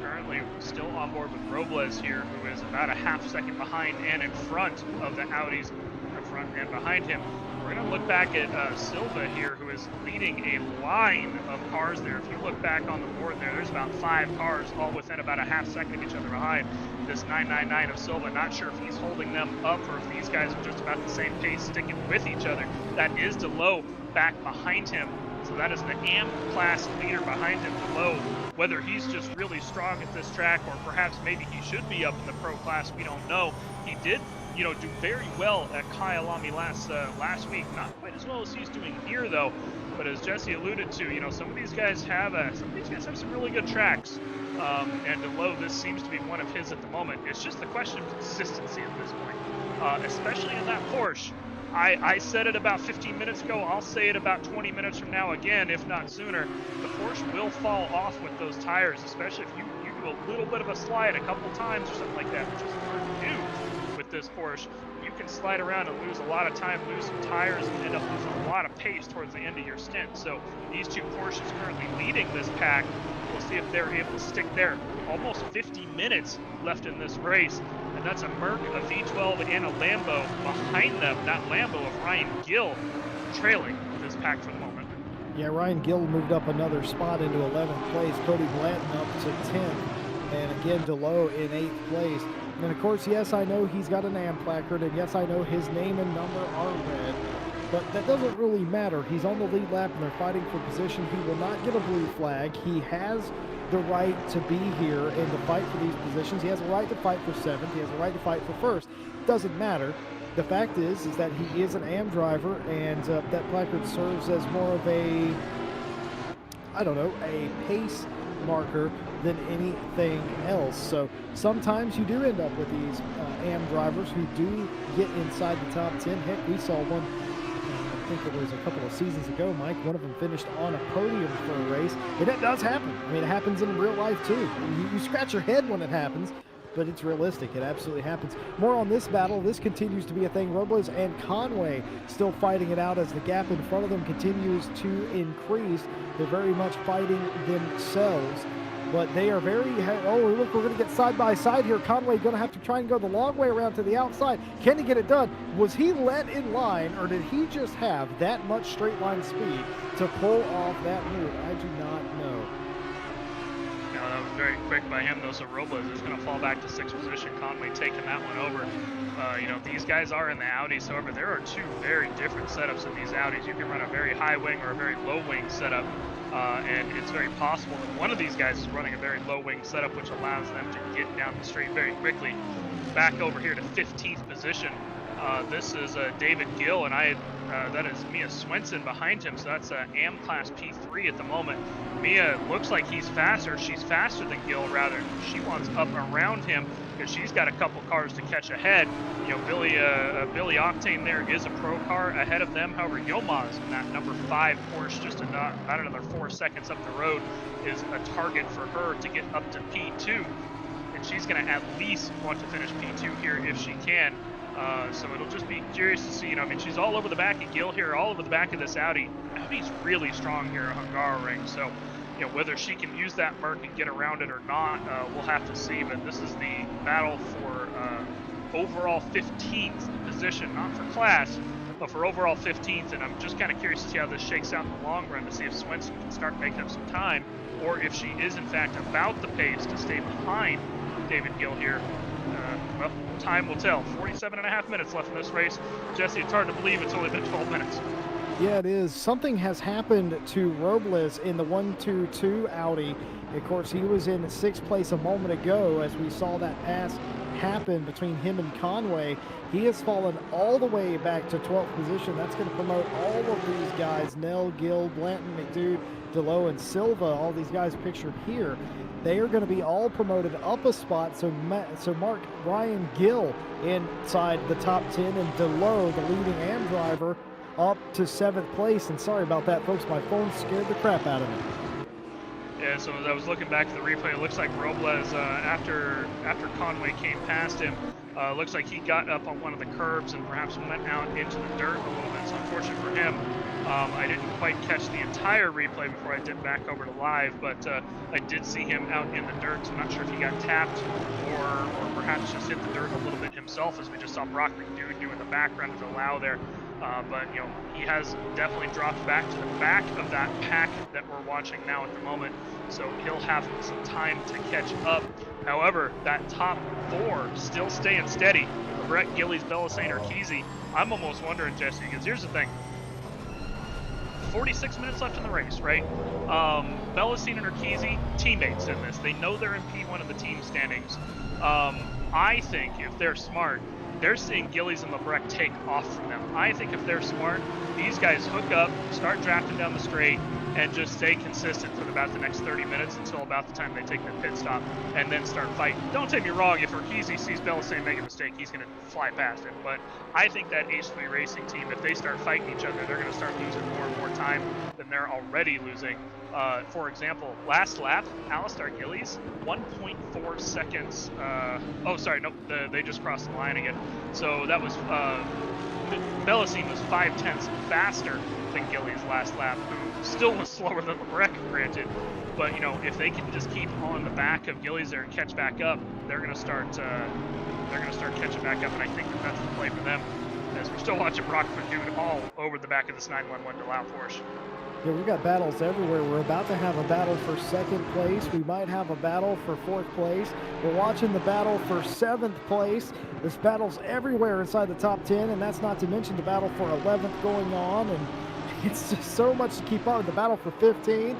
Currently still on board with Robles here, who is about a half-second behind and in front of the Audis in front and behind him. We're going to look back at Silva here, who is leading a line of cars there. If you look back on the board there's about 5 cars, all within about a half-second of each other behind this 999 of Silva. Not sure if he's holding them up or if these guys are just about the same pace, sticking with each other. That is DeLoe back behind him. So that is the AM class leader behind him, DeLoe. Whether he's just really strong at this track or perhaps maybe he should be up in the pro class, we don't know. He did, do very well at Kyalami last week. Not quite as well as he's doing here, though. But as Jesse alluded to, some of these guys have some really good tracks. And DeLoe, this seems to be one of his at the moment. It's just the question of consistency at this point, especially in that Porsche. I said it about 15 minutes ago. I'll say it about 20 minutes from now again, if not sooner. The Porsche will fall off with those tires, especially if you do a little bit of a slide a couple times or something like that, which is hard to do with this Porsche. You can slide around and lose a lot of time, lose some tires, and end up losing a lot of pace towards the end of your stint. So these two Porsches currently leading this pack. We'll see if they're able to stick there. Almost 50 minutes left in this race. And That's a Merc, a V12, and a Lambo behind them. That Lambo of Ryan Gill trailing this pack for the moment. Yeah, Ryan Gill moved up another spot into 11th place. Cody Blanton up to 10th. And again, DeLoe in 8th place. And of course, yes, I know he's got an AM placard, and yes, I know his name and number are red, but that doesn't really matter. He's on the lead lap, and they're fighting for position. He will not get a blue flag. He has the right to be here and to fight for these positions. He has a right to fight for 7th. He has a right to fight for 1st. Doesn't matter. The fact is that he is an AM driver, and that placard serves as more of a, I don't know, a pace marker than anything else. So sometimes you do end up with these AM drivers who do get inside the top 10. Heck, we saw one, I think it was a couple of seasons ago, Mike. One of them finished on a podium for a race, and it does happen. I mean, it happens in real life too. You scratch your head when it happens, but it's realistic. It absolutely happens. More on this battle. This continues to be a thing. Robles and Conway still fighting it out as the gap in front of them continues to increase. They're very much fighting themselves, but they are very, oh, look, we're going to get side by side here. Conway going to have to try and go the long way around to the outside. Can he get it done? Was he let in line, or did he just have that much straight line speed to pull off that move? I do not know. No, that was very quick by him, though. So Robles is going to fall back to 6th position. Conway taking that one over. You know, these guys are in the Audis. However, there are two very different setups in these Audis. You can run a very high wing or a very low wing setup. And it's very possible that one of these guys is running a very low wing setup, which allows them to get down the straight very quickly. Back over here to 15th position. This is David Gill, and that is Mia Swenson behind him, so that's AM Class P3 at the moment. Mia looks like he's faster. She's faster than Gill, rather. She wants up around him because she's got a couple cars to catch ahead. You know, Billy Octane there is a pro car ahead of them. However, Yilmaz in that number 5 Porsche, just about another 4 seconds up the road, is a target for her to get up to P2. And she's going to at least want to finish P2 here if she can. So it'll just be curious to see, you know, I mean, she's all over the back of Gill here, all over the back of this Audi. Audi's really strong here at Hungaroring, so, you know, whether she can use that Merc and get around it or not, we'll have to see. But this is the battle for overall 15th position, not for class, but for overall 15th. And I'm just kind of curious to see how this shakes out in the long run, to see if Swenson can start making up some time, or if she is, in fact, about the pace to stay behind David Gill here. Well, time will tell. 47.5 minutes left in this race. Jesse, it's hard to believe it's only been 12 minutes. Yeah, it is. Something has happened to Robles in the 1-2-2 Audi. Of course, he was in 6th place a moment ago as we saw that pass happen between him and Conway. He has fallen all the way back to 12th position. That's going to promote all of these guys, Nell, Gill, Blanton, McDude, DeLoe, and Silva, all these guys pictured here. They are going to be all promoted up a spot, so mark Ryan Gill inside the top 10, and DeLoe, the leading AM driver, up to 7th place. And sorry about that, folks, my phone scared the crap out of me. Yeah, so as I was looking back to the replay, it looks like Robles, after Conway came past him, looks like he got up on one of the curbs and perhaps went out into the dirt a little bit. So unfortunate for him. I didn't quite catch the entire replay before I dipped back over to live, but I did see him out in the dirt, so I'm not sure if he got tapped or perhaps just hit the dirt a little bit himself, as we just saw Brock McDude do in the background of the Lau there. But, you know, he has definitely dropped back to the back of that pack that we're watching now at the moment, so he'll have some time to catch up. However, that top 4 still staying steady. Brett, Gillies, Bellassane, or Kesey. I'm almost wondering, Jesse, because here's the thing. 46 minutes left in the race, right? Bellassine and Urquizy, teammates in this. They know they're in P1 of the team standings. I think if they're smart, they're seeing Gillies and Lebrecht take off from them. I think if they're smart, these guys hook up, start drafting down the straight, and just stay consistent for about the next 30 minutes until about the time they take their pit stop, and then start fighting. Don't take me wrong, if Urquizy sees Bellassane make a mistake, he's going to fly past him. But I think that H3 Racing team, if they start fighting each other, they're going to start losing more and more time than they're already losing. For example, last lap, Alistair Gillies, 1.4 seconds. Oh, sorry, nope, they just crossed the line again. So that was Bellasine was 5/10 faster than Gillies last lap, who still was slower than Lebrec, granted. But you know, if they can just keep on the back of Gillies there and catch back up, they're gonna start catching back up, and I think that's the play for them. As we're still watching Brock McDood all over the back of this 911 to allow Porsche. Yeah, we've got battles everywhere. We're about to have a battle for 2nd place. We might have a battle for 4th place. We're watching the battle for 7th place. There's battles everywhere inside the top 10, and that's not to mention the battle for 11th going on. And it's just so much to keep up. The battle for 15th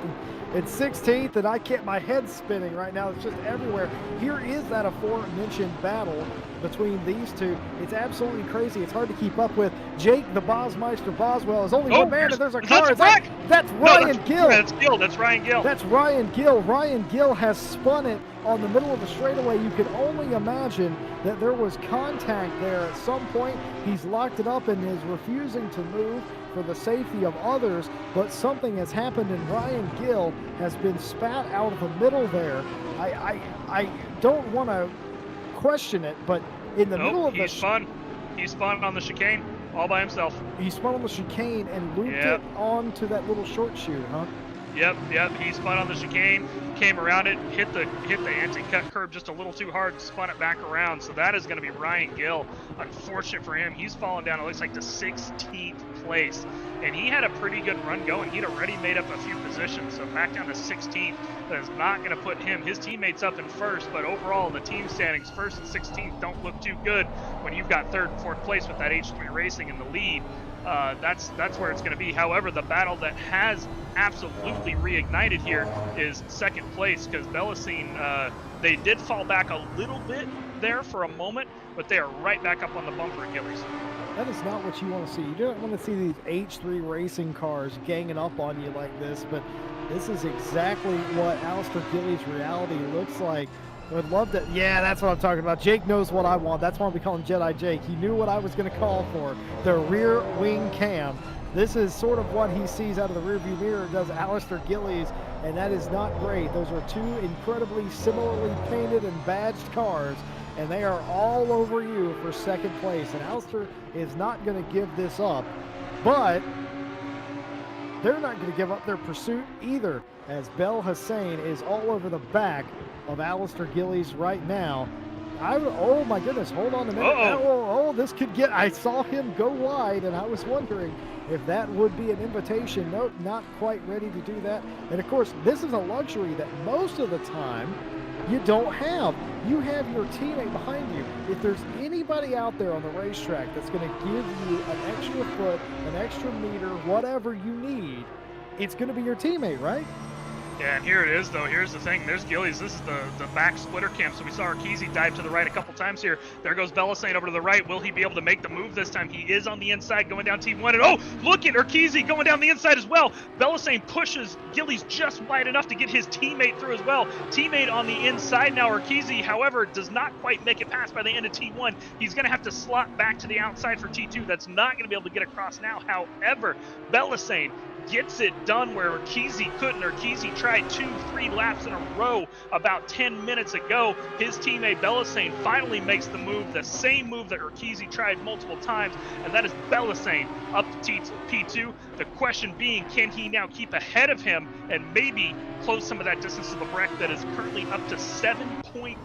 and 16th, and I can't, my head's spinning right now. It's just everywhere. Here is that aforementioned battle between these two. It's absolutely crazy. It's hard to keep up with. Jake, the Bosmeister Boswell, is only one man, and there's a car. That's Ryan Gill. That's Gill. That's Ryan Gill. That's Ryan Gill. Ryan Gill has spun it on the middle of the straightaway. You can only imagine that there was contact there at some point. He's locked it up and is refusing to move for the safety of others, but something has happened, and Ryan Gill has been spat out of the middle there. I don't want to question it, but in the middle of he spun on the chicane all by himself. He spun on the chicane and looped it onto that little short shoot, huh? Yep. He spun on the chicane, came around it, hit the anti-cut curb just a little too hard, spun it back around. So that is going to be Ryan Gill. Unfortunate for him, he's fallen down. It looks like to 16th place, and he had a pretty good run going. He'd already made up a few positions, so back down to 16th. That is not going to put his teammates up in 1st, but overall the team standings 1st and 16th don't look too good when you've got 3rd and 4th place with that H3 Racing in the lead. That's where it's going to be. However, the battle that has absolutely reignited here is 2nd place, because Bellasine, they did fall back a little bit there for a moment, but they are right back up on the bumper at Gillies. That is not what you want to see. You don't want to see these H3 racing cars ganging up on you like this, but this is exactly what Alistair Gillies' reality looks like. I would love to. Yeah, that's what I'm talking about. Jake knows what I want. That's why we call him Jedi Jake. He knew what I was going to call for. The rear wing cam. This is sort of what he sees out of the rearview mirror, does Alistair Gillies, and that is not great. Those are two incredibly similarly painted and badged cars, and they are all over you for 2nd place. And Alistair is not going to give this up, but they're not going to give up their pursuit either, as Bel Hussein is all over the back of Alistair Gillies right now. Oh my goodness, hold on a minute. Oh, this could get, I saw him go wide, and I was wondering if that would be an invitation. Nope, not quite ready to do that. And of course, this is a luxury that most of the time you don't have. You have your teammate behind you. If there's anybody out there on the racetrack that's going to give you an extra foot, an extra meter, whatever you need, it's going to be your teammate, right? Yeah, and here it is, though. Here's the thing. There's Gillies. This is the back splitter cam. So we saw Arkeezy dive to the right a couple times here. There goes Bellasine over to the right. Will he be able to make the move this time? He is on the inside going down T1. And oh, look at Arkeezy going down the inside as well. Bellasine pushes Gillies just wide enough to get his teammate through as well. Teammate on the inside now. Arkeezy, however, does not quite make it past by the end of T1. He's going to have to slot back to the outside for T2. That's not going to be able to get across now. However, Bellasine gets it done where Arkeezy couldn't. Arkeezy tried 2-3 laps in a row about 10 minutes ago. His teammate Bellasine finally makes the move, the same move that Arkeezy tried multiple times, and that is Bellasine up to P2. The question being, can he now keep ahead of him and maybe close some of that distance to Lebrec that is currently up to 7.2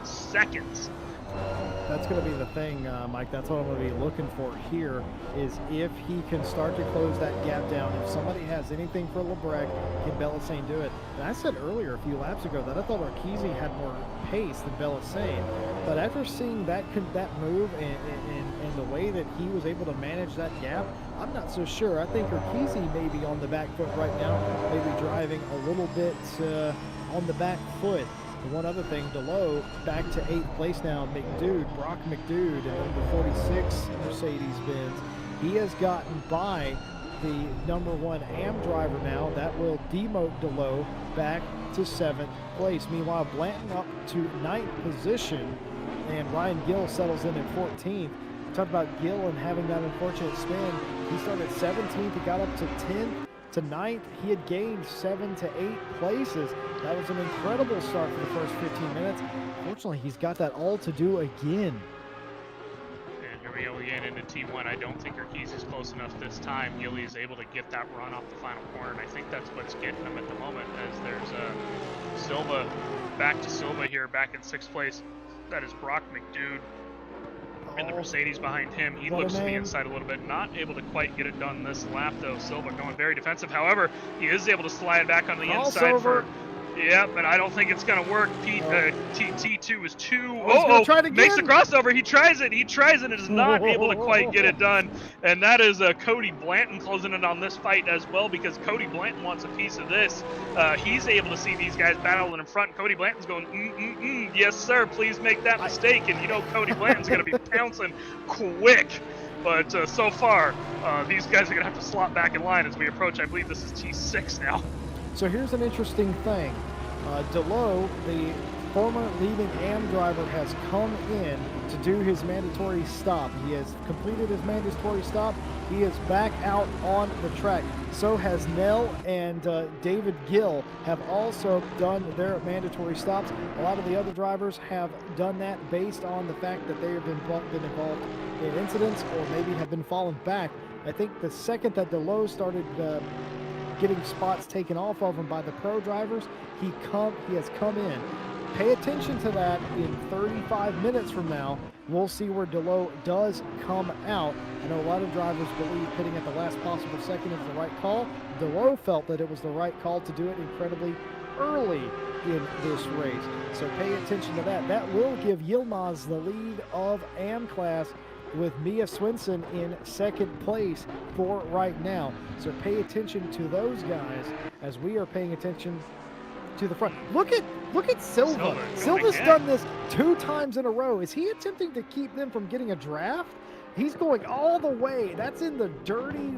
seconds? That's going to be the thing, Mike. That's what I'm going to be looking for here, is if he can start to close that gap down. If somebody has anything for Lebrec, can Bellasine do it? And I said earlier, a few laps ago, that I thought Arkeezy had more pace than Bellasine. But after seeing that move and the way that he was able to manage that gap, I'm not so sure. I think Arkeezy may be on the back foot right now, maybe driving a little bit on the back foot. One other thing, DeLow back to 8th place now. Brock McDood, in number 46 Mercedes-Benz. He has gotten by the number 1 AM driver now. That will demote DeLow back to 7th place. Meanwhile, Blanton up to 9th position, and Ryan Gill settles in at 14th. Talk about Gill and having that unfortunate spin. He started 17th, he got up to 10th. to 9th. He had gained 7 to 8 places. That was an incredible start for the first 15 minutes. Fortunately, he's got that all to do again. And here we go again into T1. I don't think Urquizy's close enough this time. Gilly is able to get that run off the final corner, and I think that's what's getting him at the moment, as there's Silva, back to Silva here, back in 6th place. That is Brock McDude in the Mercedes behind him. He looks to the inside a little bit, not able to quite get it done this lap though. Silva going very defensive. However, he is able to slide back on the inside for... Yeah, but I don't think it's going to work. T2 is 2. Makes the crossover. He tries it, and is not able to quite get it done. And that is Cody Blanton closing in on this fight as well, because Cody Blanton wants a piece of this. He's able to see these guys battling in front. Cody Blanton's going, yes, sir, please make that mistake. And you know Cody Blanton's going to be pouncing quick. But so far, these guys are going to have to slot back in line as we approach. I believe this is T6 now. So here's an interesting thing. DeLoe, the former leading AM driver, has come in to do his mandatory stop. He has completed his mandatory stop. He is back out on the track. So has Nell and David Gill have also done their mandatory stops. A lot of the other drivers have done that based on the fact that they have been involved in incidents or maybe have been fallen back. I think the second that DeLoe started getting spots taken off of him by the pro drivers, he has come in. Pay attention to that. In 35 minutes from now, we'll see where DeLoe does come out. I know a lot of drivers believe pitting at the last possible second is the right call. DeLoe felt that it was the right call to do it incredibly early in this race. So pay attention to that. That will give Yilmaz the lead of AM class, with Mia Swinson in 2nd place for right now. So pay attention to those guys as we are paying attention to the front. Look at Silva. Silva's done this 2 times in a row. Is he attempting to keep them from getting a draft? He's going all the way. That's in the dirty,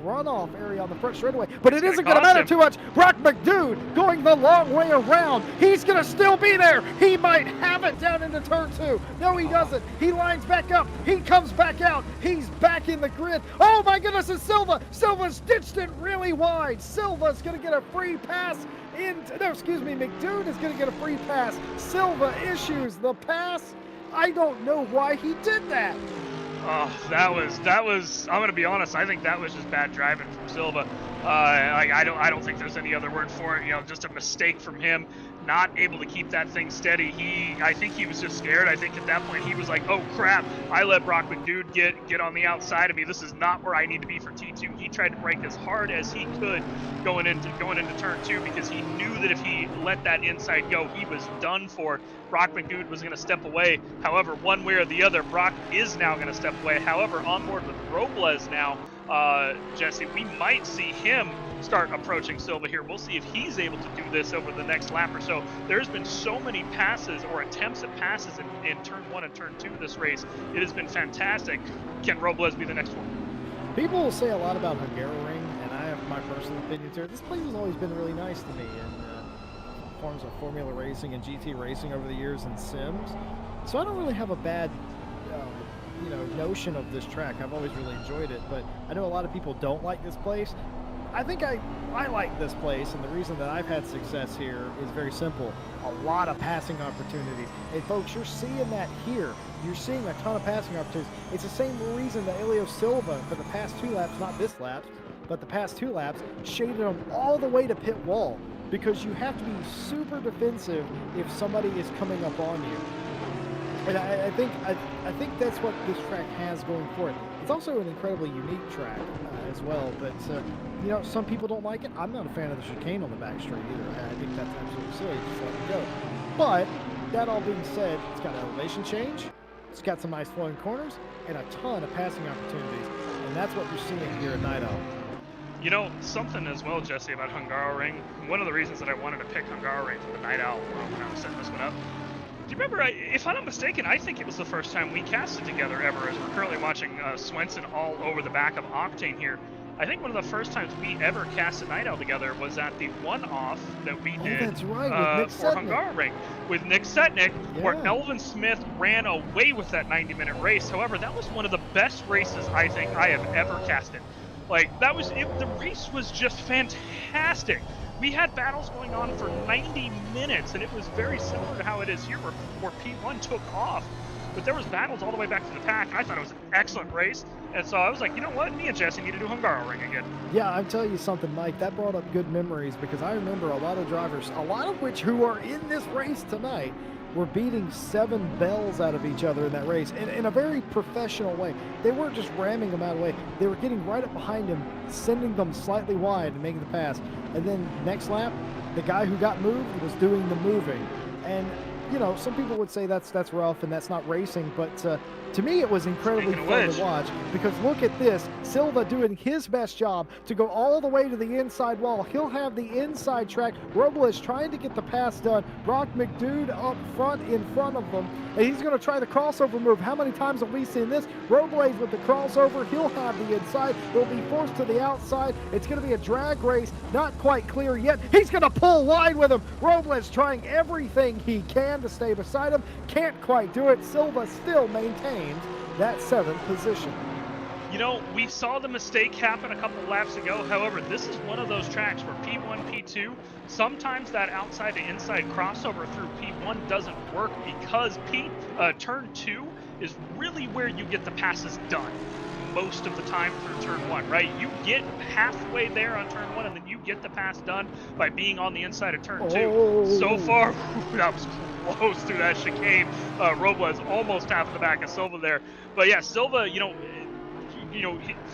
runoff area on the front straightaway. But it isn't going to matter too much. Brock McDude going the long way around. He's going to still be there. He might have it down into turn 2. No, he doesn't. He lines back up. He comes back out. He's back in the grid. Oh, my goodness, it's Silva. Silva's ditched it really wide. Silva's going to get a free pass. McDude is going to get a free pass. Silva issues the pass. I don't know why he did that. Oh, that was. I'm gonna be honest. I think that was just bad driving from Silva. I don't think there's any other word for it. You know, just a mistake from him, not able to keep that thing steady. I think he was just scared. I think at that point he was like, oh crap, I let Brock McDude get on the outside of me. This is not where I need to be for T2. He tried to brake as hard as he could going into turn 2, because he knew that if he let that inside go, he was done for. Brock McDude was going to step away. However, one way or the other, Brock is now going to step away. However, on board with Robles now, Jesse, we might see him start approaching Silva here. We'll see if he's able to do this over the next lap or so. There's been so many passes or attempts at passes in turn 1 and turn 2 this race. It has been fantastic. Can Robles be the next one? People will say a lot about Hungaroring, and I have my personal opinions here. This place has always been really nice to me in forms of Formula Racing and GT Racing over the years and Sims. So I don't really have a bad notion of this track. I've always really enjoyed it, but I know a lot of people don't like this place. I think I like this place, and the reason that I've had success here is very simple. A lot of passing opportunities. And folks, you're seeing that here. You're seeing a ton of passing opportunities. It's the same reason that Elio Silva, for the past 2 laps, not this lap, but the past 2 laps, shaded them all the way to pit wall, because you have to be super defensive if somebody is coming up on you. And I think that's what this track has going for it. It's also an incredibly unique track as well, but some people don't like it. I'm not a fan of the chicane on the back straight either. I think that's absolutely silly. Just let it go. But that all being said, it's got an elevation change. It's got some nice flowing corners and a ton of passing opportunities, and that's what you're seeing here at Night Owl. You know, something as well, Jesse, about Hungaroring. One of the reasons that I wanted to pick Hungaroring for the Night Owl when I was setting this one up. Do you remember, if I'm not mistaken, I think it was the first time we casted together ever, as we're currently watching Swenson all over the back of Octane here. I think one of the first times we ever cast a Night Owl together was at the one-off that we did that's right, with for Hungaroring with Nick Setnick, where Elvin Smith ran away with that 90-minute race. However, that was one of the best races I think I have ever casted. Like, that was it. The race was just fantastic. We had battles going on for 90 minutes, and it was very similar to how it is here, where P1 took off. But there was battles all the way back to the pack. I thought it was an excellent race. And so I was like, you know what? Me and Jesse need to do Hungaroring again. Yeah, I'll tell you something, Mike. That brought up good memories because I remember a lot of drivers, a lot of which who are in this race tonight, were beating 7 bells out of each other in that race in a very professional way. They weren't just ramming them out of the way. They were getting right up behind him, sending them slightly wide and making the pass. And then next lap, the guy who got moved was doing the moving. And you know, some people would say that's rough and that's not racing, but to me it was incredibly fun to watch because look at this. Silva doing his best job to go all the way to the inside wall. He'll have the inside track. Robles trying to get the pass done. Brock McDude up front in front of them, and he's going to try the crossover move. How many times have we seen this? Robles with the crossover. He'll have the inside. He'll be forced to the outside. It's going to be a drag race. Not quite clear yet. He's going to pull wide with him. Robles trying everything he can to stay beside him. Can't quite do it. Silva still maintains that 7th position. You know, we saw the mistake happen a couple laps ago. However, this is one of those tracks where P1, P2, sometimes that outside to inside crossover through P1 doesn't work because turn 2 is really where you get the passes done most of the time through turn 1, right? You get halfway there on turn 1 and then you get the pass done by being on the inside of turn 2. So far, that was close through that chicane. Robles almost half the back of Silva there. But yeah, Silva, you know,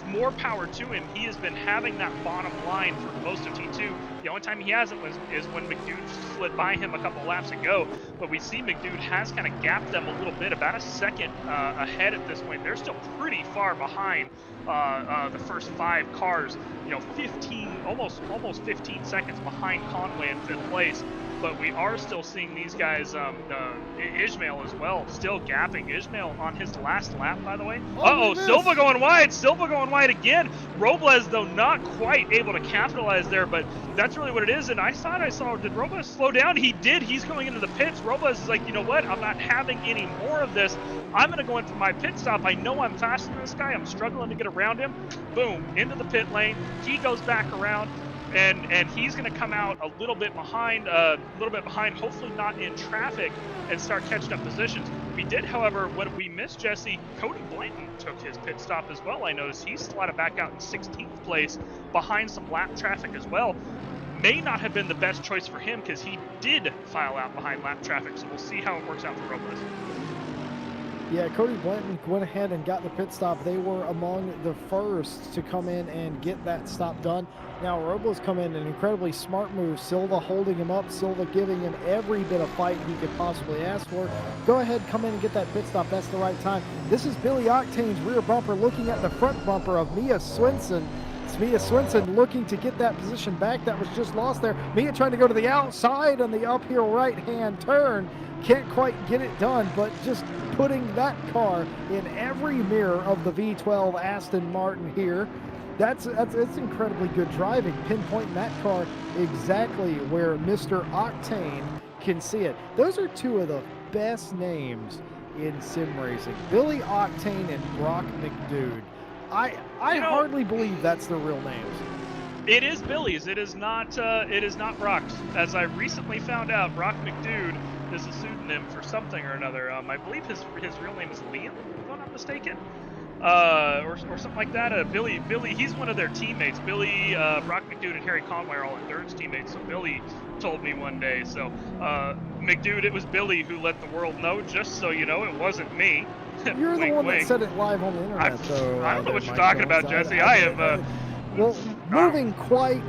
more power to him. He has been having that bottom line for most of T2. The only time he hasn't is when McDude slid by him a couple laps ago. But we see McDude has kind of gapped them a little bit, about a second ahead at this point. They're still pretty far behind the first 5 cars. You know, 15, almost 15 seconds behind Conway in 5th place. But we are still seeing these guys, Ishmael as well, still gapping. Ishmael on his last lap, by the way. Uh-oh, Silva going wide. Silva going wide again. Robles, though, not quite able to capitalize there, but that's really what it is. And I thought I saw, did Robles slow down? He did. He's going into the pits. Robles is like, you know what? I'm not having any more of this. I'm going to go in for my pit stop. I know I'm faster than this guy. I'm struggling to get around him. Boom, into the pit lane. He goes back around. And he's going to come out a little bit behind, hopefully not in traffic, and start catching up positions. We did, however, what we missed, Jesse, Cody Blanton took his pit stop as well. I noticed he slotted back out in 16th place behind some lap traffic as well. May not have been the best choice for him because he did file out behind lap traffic, so we'll see how it works out for Robles. Yeah, Cody Blanton went ahead and got the pit stop. They were among the first to come in and get that stop done. Now, Robles come in an incredibly smart move. Silva holding him up. Silva giving him every bit of fight he could possibly ask for. Go ahead, come in and get that pit stop. That's the right time. This is Billy Octane's rear bumper looking at the front bumper of Mia Swinson. It's Mia Swinson looking to get that position back. That was just lost there. Mia trying to go to the outside on the uphill right-hand turn. Can't quite get it done, but just putting that car in every mirror of the V12 Aston Martin here. That's incredibly good driving, pinpointing that car exactly where Mr. Octane can see it. Those are 2 of the best names in sim racing, Billy Octane and Brock McDude. I hardly believe that's their real names. It is Billy's. It is not Brock's. As I recently found out, Brock McDude is a pseudonym for something or another. I believe his real name is Liam, if I'm not mistaken, or something like that. Billy, he's one of their teammates. Billy, Brock McDude, and Harry Conway are all endurance teammates. So Billy told me one day. So McDude, it was Billy who let the world know. Just so you know, it wasn't me. You're the one that said it live on the internet. I don't know what you're talking about, Jesse. I have. Well, moving quite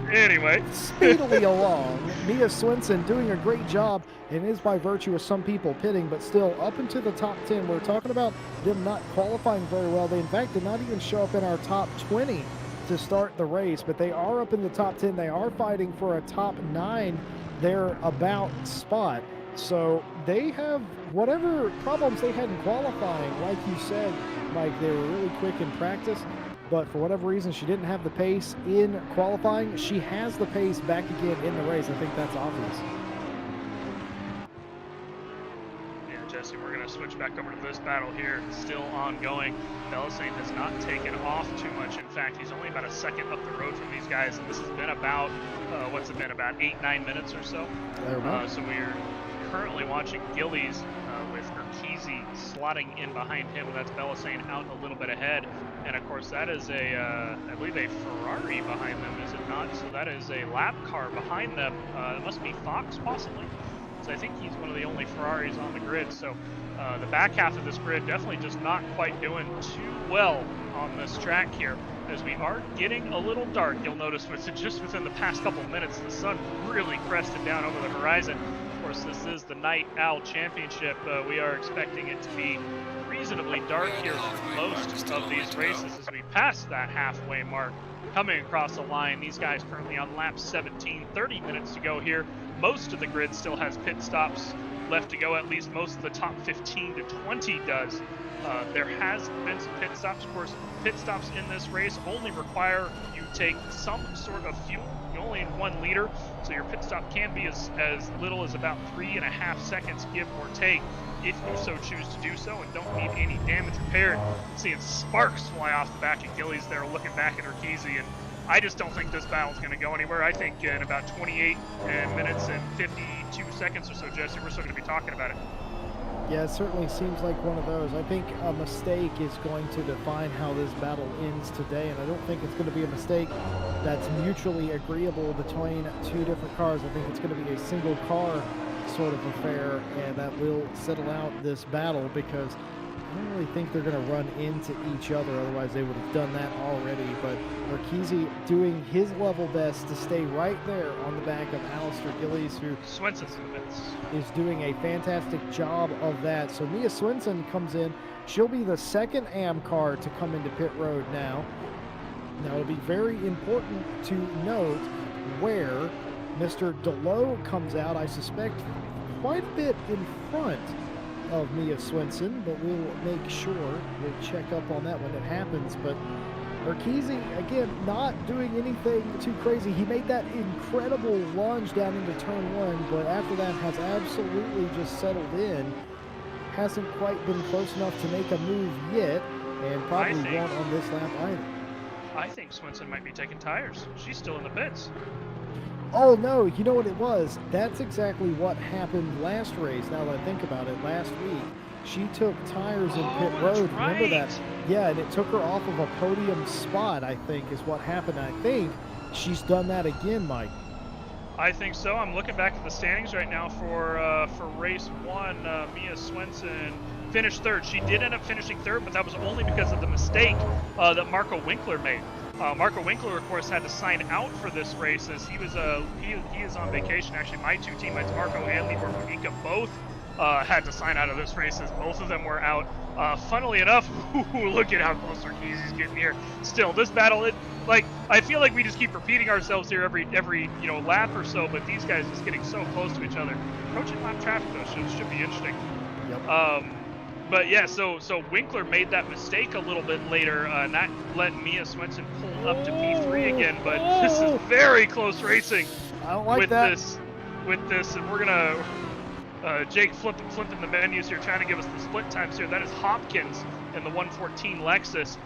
speedily along, Mia Swinson doing a great job, and is by virtue of some people pitting, but still up into the top 10. We're talking about them not qualifying very well. They, in fact, did not even show up in our top 20 to start the race, but they are up in the top 10. They are fighting for a top 9 thereabout spot. So they have whatever problems they had in qualifying, like you said, Mike, they were really quick in practice. But for whatever reason, she didn't have the pace in qualifying. She has the pace back again in the race. I think that's obvious. Yeah, Jesse. We're going to switch back over to this battle here. It's still ongoing. Belisane has not taken off too much. In fact, he's only about a second up the road from these guys, and this has been about, what's it been, about 8-9 minutes or so? So we're currently watching Gillies with Urquizy slotting in behind him, and that's Belisane out a little bit ahead. And of course, that is I believe a Ferrari behind them, is it not? So that is a lap car behind them. It must be Fox, possibly. So I think he's one of the only Ferraris on the grid. So the back half of this grid definitely just not quite doing too well on this track here, as we are getting a little dark. You'll notice just within the past couple minutes, the sun really crested down over the horizon. Of course, this is the Night Owl Championship. We are expecting it to be reasonably dark here for most of these races as we pass that halfway mark. Coming across the line, these guys currently on lap 17, 30 minutes to go here. Most of the grid still has pit stops left to go, at least most of the top 15 to 20 does. There has been some pit stops. Of course, pit stops in this race only require you take some sort of fuel. You only need 1 liter, so your pit stop can be as little as about 3.5 seconds, give or take, if you so choose to do so, and don't need any damage repaired. Seeing sparks fly off the back of Gillies there, looking back at Urquizy, and I just don't think this battle's going to go anywhere. I think in about 28 minutes and 52 seconds or so, Jesse, we're still going to be talking about it. Yeah, it certainly seems like one of those. I think a mistake is going to define how this battle ends today, and I don't think it's going to be a mistake that's mutually agreeable between 2 different cars. I think it's going to be a single car sort of affair, and that will settle out this battle, because I don't really think they're going to run into each other, otherwise they would have done that already. But Urquizy doing his level best to stay right there on the back of Alistair Gillies, who is doing a fantastic job of that. So Mia Swinson comes in. She'll be the second AM car to come into pit road now. Now it'll be very important to note where Mr. DeLoe comes out, I suspect quite a bit in front of Mia Swinson, but we'll make sure, we'll check up on that when it happens. But Urquizy, again, not doing anything too crazy. He made that incredible lunge down into turn 1, but after that has absolutely just settled in. Hasn't quite been close enough to make a move yet, and probably won't on this lap either. I think Swinson might be taking tires. She's still in the pits. Oh no, you know what it was? That's exactly what happened last race, now that I think about it. Last week, she took tires in pit road. Right. Remember that? Yeah, and it took her off of a podium spot, I think, is what happened. I think she's done that again, Mike. I think so. I'm looking back at the standings right now for race 1. Mia Swinson finished 3rd. She did end up finishing 3rd, but that was only because of the mistake that Marco Winkler made. Marco Winkler, of course, had to sign out for this race, as he was he is on vacation. Actually, my 2 teammates, Marco and Libor Mujica, both had to sign out of this race, as both of them were out. Funnily enough, look at how close Urquizy's getting here. Still, this battle, I feel like we just keep repeating ourselves here every lap or so, but these guys just getting so close to each other. Approaching lap traffic though should be interesting. Yep. But yeah, so Winkler made that mistake a little bit later, and that let Mia Swinson pull up to P3 again. But this is very close racing. I don't like that. With this, and we're gonna Jake flipping the menus here, trying to give us the split times here. That is Hopkins in the 114 Lexus.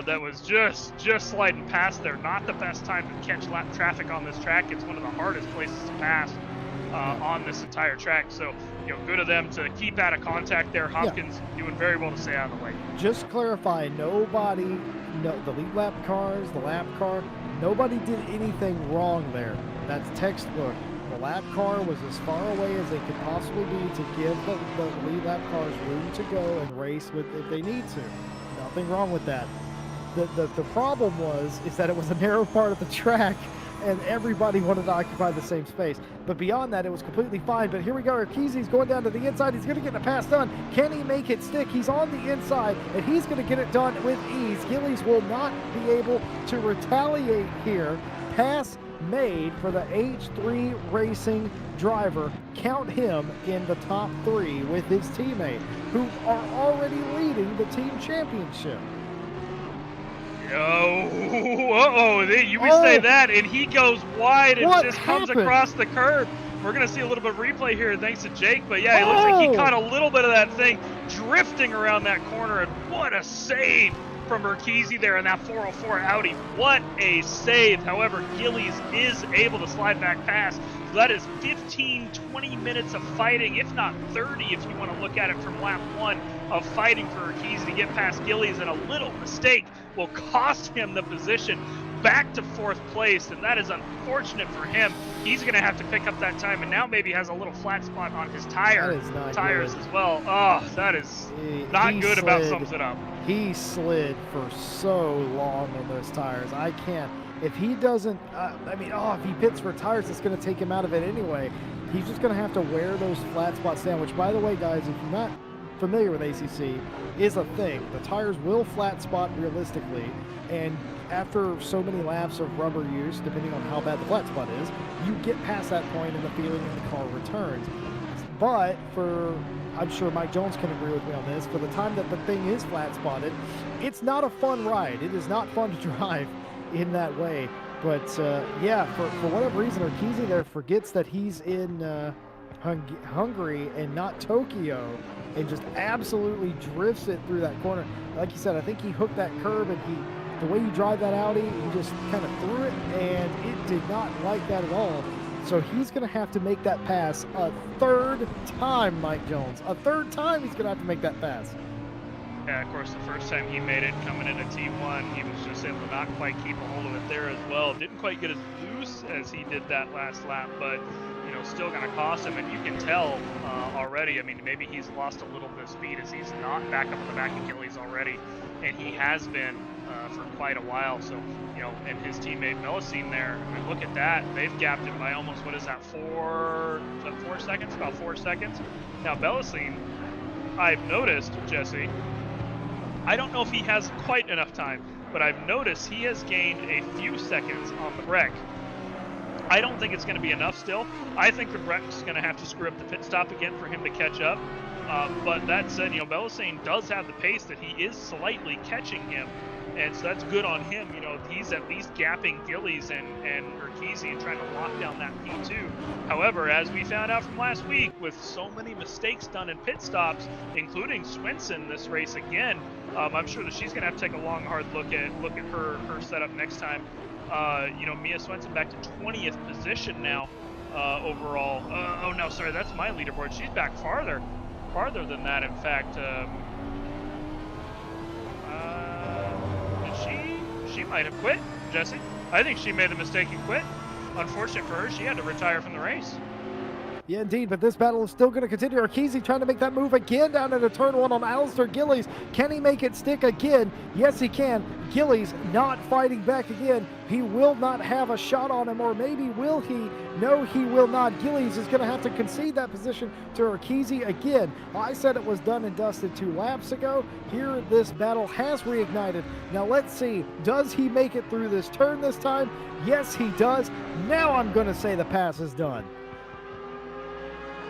That was just sliding past there. Not the best time to catch lap traffic on this track. It's one of the hardest places to pass on this entire track. So, good of them to keep out of contact there. Hopkins doing very well to stay out of the way. Just clarify, the lead lap cars, the lap car, nobody did anything wrong there. That's textbook. The lap car was as far away as they could possibly be to give the lead lap cars room to go and race with if they need to. Nothing wrong with that. The problem is that it was a narrow part of the track, and everybody wanted to occupy the same space. But beyond that, it was completely fine. But here we go. Urquizy's going down to the inside. He's going to get the pass done. Can he make it stick? He's on the inside, and he's going to get it done with ease. Gillies will not be able to retaliate here. Pass made for the H3 Racing driver. Count him in the top 3 with his teammate, who are already leading the team championship. We say that, and he goes wide and just comes across the curb. We're going to see a little bit of replay here thanks to Jake, but yeah, it looks like he caught a little bit of that thing drifting around that corner, and what a save from Urquizy there in that 404 Audi. What a save. However, Gillies is able to slide back past. So that is 15, 20 minutes of fighting, if not 30 if you want to look at it from lap 1 of fighting for Urquizy to get past Gillies, and a little mistake will cost him the position back to 4th place, and that is unfortunate for him. He's going to have to pick up that time, and now maybe has a little flat spot on his tires good. as well. Oh, that is not good. About sums it up. He slid for so long on those tires. I can't. If he doesn't, if he pits for tires, it's going to take him out of it anyway. He's just going to have to wear those flat spots down, which, by the way, guys, if you're not familiar with ACC, is a thing. The tires will flat spot realistically, and after so many laps of rubber use, depending on how bad the flat spot is, you get past that point and the feeling in the car returns. But I'm sure Mike Jones can agree with me on this, for the time that the thing is flat spotted, it's not a fun ride. It is not fun to drive in that way. But yeah, for whatever reason, Urquizy there forgets that he's in Hungary and not Tokyo, and just absolutely drifts it through that corner. Like you said, I think he hooked that curb, and the way you drive that Audi, he just kind of threw it, and it did not like that at all. So he's going to have to make that pass a 3rd time, Mike Jones. A 3rd time he's going to have to make that pass. Yeah, of course, the first time he made it coming into T1, he was just able to not quite keep a hold of it there as well. Didn't quite get as loose as he did that last lap, but still going to cost him, and you can tell already. I mean, maybe he's lost a little bit of speed as he's not back up on the back of Gillies already, and he has been for quite a while. So, and his teammate Melusine there, I mean, look at that. They've gapped him by almost, what is that, 4 seconds? About 4 seconds. Now, Melusine, I've noticed, Jesse, I don't know if he has quite enough time, but I've noticed he has gained a few seconds on the wreck. I don't think it's going to be enough still. I think the wreck's going to have to screw up the pit stop again for him to catch up. But that said, Melusine does have the pace that he is slightly catching him, and so that's good on him. He's at least gapping Gillies and Urquizy and trying to lock down that P2. However, as we found out from last week, with so many mistakes done in pit stops, including Swenson this race again, I'm sure that she's going to have to take a long, hard look at her setup next time. Mia Swenson back to 20th position now overall. Oh no, sorry, that's my leaderboard. She's back farther than that, in fact. She might have quit, Jesse. I think she made the mistake and quit. Unfortunate for her, she had to retire from the race. Yeah, indeed, but this battle is still going to continue. Urquizy trying to make that move again down into turn 1 on Alistair Gillies. Can he make it stick again? Yes, he can. Gillies not fighting back again. He will not have a shot on him, or maybe will he? No, he will not. Gillies is going to have to concede that position to Urquizy again. I said it was done and dusted 2 laps ago. Here, this battle has reignited. Now, let's see. Does he make it through this turn this time? Yes, he does. Now I'm going to say the pass is done.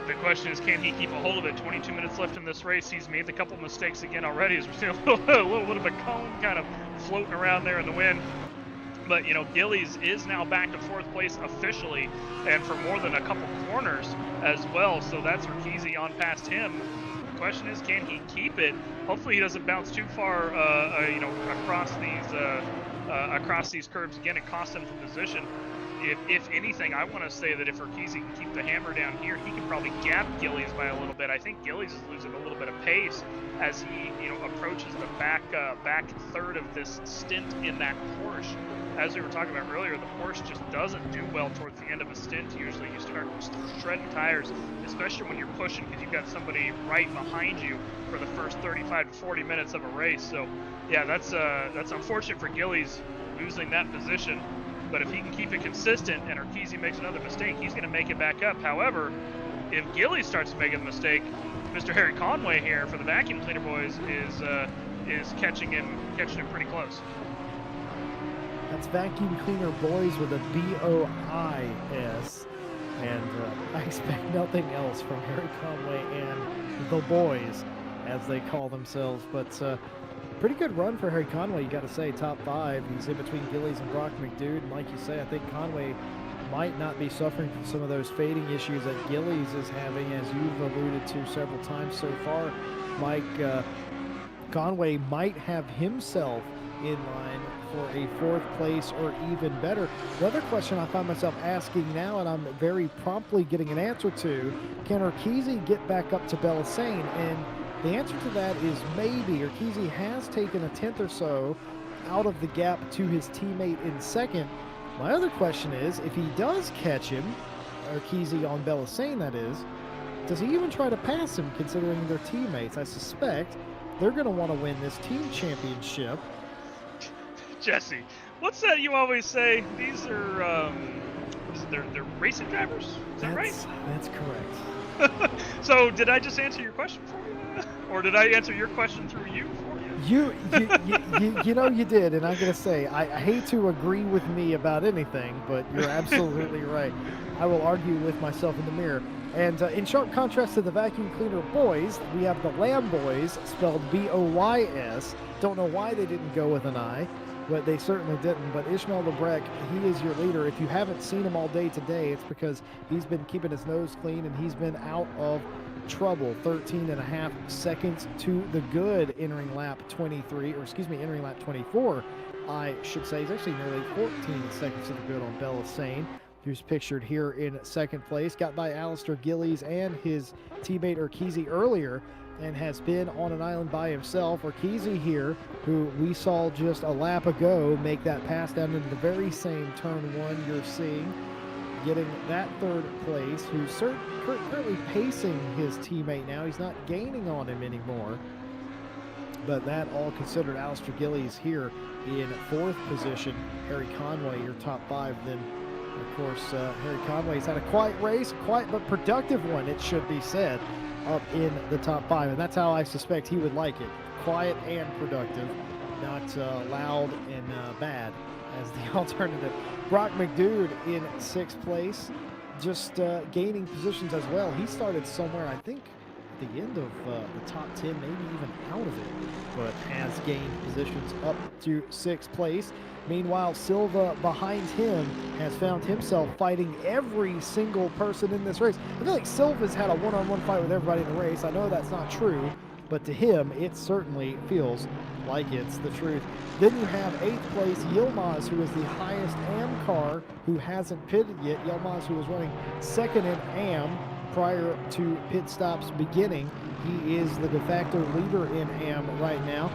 The question is, can he keep a hold of it? 22 minutes left in this race. He's made a couple mistakes again already, as we're seeing a little bit of a cone kind of floating around there in the wind. But, Gillies is now back to 4th place officially, and for more than a couple corners as well. So that's Urquizy on past him. The question is, can he keep it? Hopefully he doesn't bounce too far, across these curves again and cost him the position. If anything, I want to say that if Urquizy can keep the hammer down here, he can probably gap Gillies by a little bit. I think Gillies is losing a little bit of pace as he, approaches the back third of this stint in that Porsche. As we were talking about earlier, the Porsche just doesn't do well towards the end of a stint. Usually you start shredding tires, especially when you're pushing, because you've got somebody right behind you for the first 35 to 40 minutes of a race. So, yeah, that's unfortunate for Gillies losing that position. But if he can keep it consistent and Urquizy makes another mistake, he's going to make it back up. However, if Gillies starts making a mistake, Mr. Harry Conway here for the vacuum cleaner boys is catching him pretty close. That's vacuum cleaner boys with a B-O-I-S, and I expect nothing else from Harry Conway and the boys, as they call themselves. But pretty good run for Harry Conway, you got to say. Top 5. He's in between Gillies and Brock McDude, and like you say, I think Conway might not be suffering from some of those fading issues that Gillies is having, as you've alluded to several times so far. Mike, Conway might have himself in line for a 4th place or even better. The other question I find myself asking now, and I'm very promptly getting an answer to, can Urquizy get back up to Belisane? And the answer to that is maybe. Urquizy has taken a 10th or so out of the gap to his teammate in 2nd. My other question is, if he does catch him, Urquizy on Belisane that is, does he even try to pass him, considering they're teammates? I suspect they're going to want to win this team championship. Jesse, what's that you always say? These are, they're racing drivers? Is that right? That's correct. So, did I just answer your question for you? Or did I answer your question through you for you? You know you did, and I'm going to say, I hate to agree with me about anything, but you're absolutely right. I will argue with myself in the mirror. And in sharp contrast to the vacuum cleaner boys, we have the Lamb Boys, spelled B-O-Y-S. Don't know why they didn't go with an I, but they certainly didn't. But Ishmael Lebrec, he is your leader. If you haven't seen him all day today, it's because he's been keeping his nose clean and he's been out of trouble. 13.5 seconds to the good entering lap 23, or excuse me, entering lap 24, I should say. He's actually nearly 14 seconds to the good on Belisane, who's pictured here in 2nd place. Got by Alistair Gillies and his teammate Urquizy earlier, and has been on an island by himself. Urquizy here, who we saw just a lap ago make that pass down into the very same turn 1 you're seeing, getting that 3rd place, who's currently pacing his teammate now. He's not gaining on him anymore. But that all considered, Alistair Gillies here in 4th position. Harry Conway, your top 5, then of course, Harry Conway's had a quiet race, quiet but productive one, it should be said, up in the top 5. And that's how I suspect he would like it. Quiet and productive, not loud and bad as the alternative. Brock McDude in 6th place, just gaining positions as well. He started somewhere, I think, at the end of the top 10, maybe even out of it, but has gained positions up to 6th place. Meanwhile, Silva behind him has found himself fighting every single person in this race. I feel like Silva's had a one-on-one fight with everybody in the race. I know that's not true, but to him, it certainly feels like it's the truth. Then you have 8th place Yilmaz, who is the highest AM car, who hasn't pitted yet. Yilmaz, who was running 2nd in AM prior to pit stops beginning. He is the de facto leader in AM right now.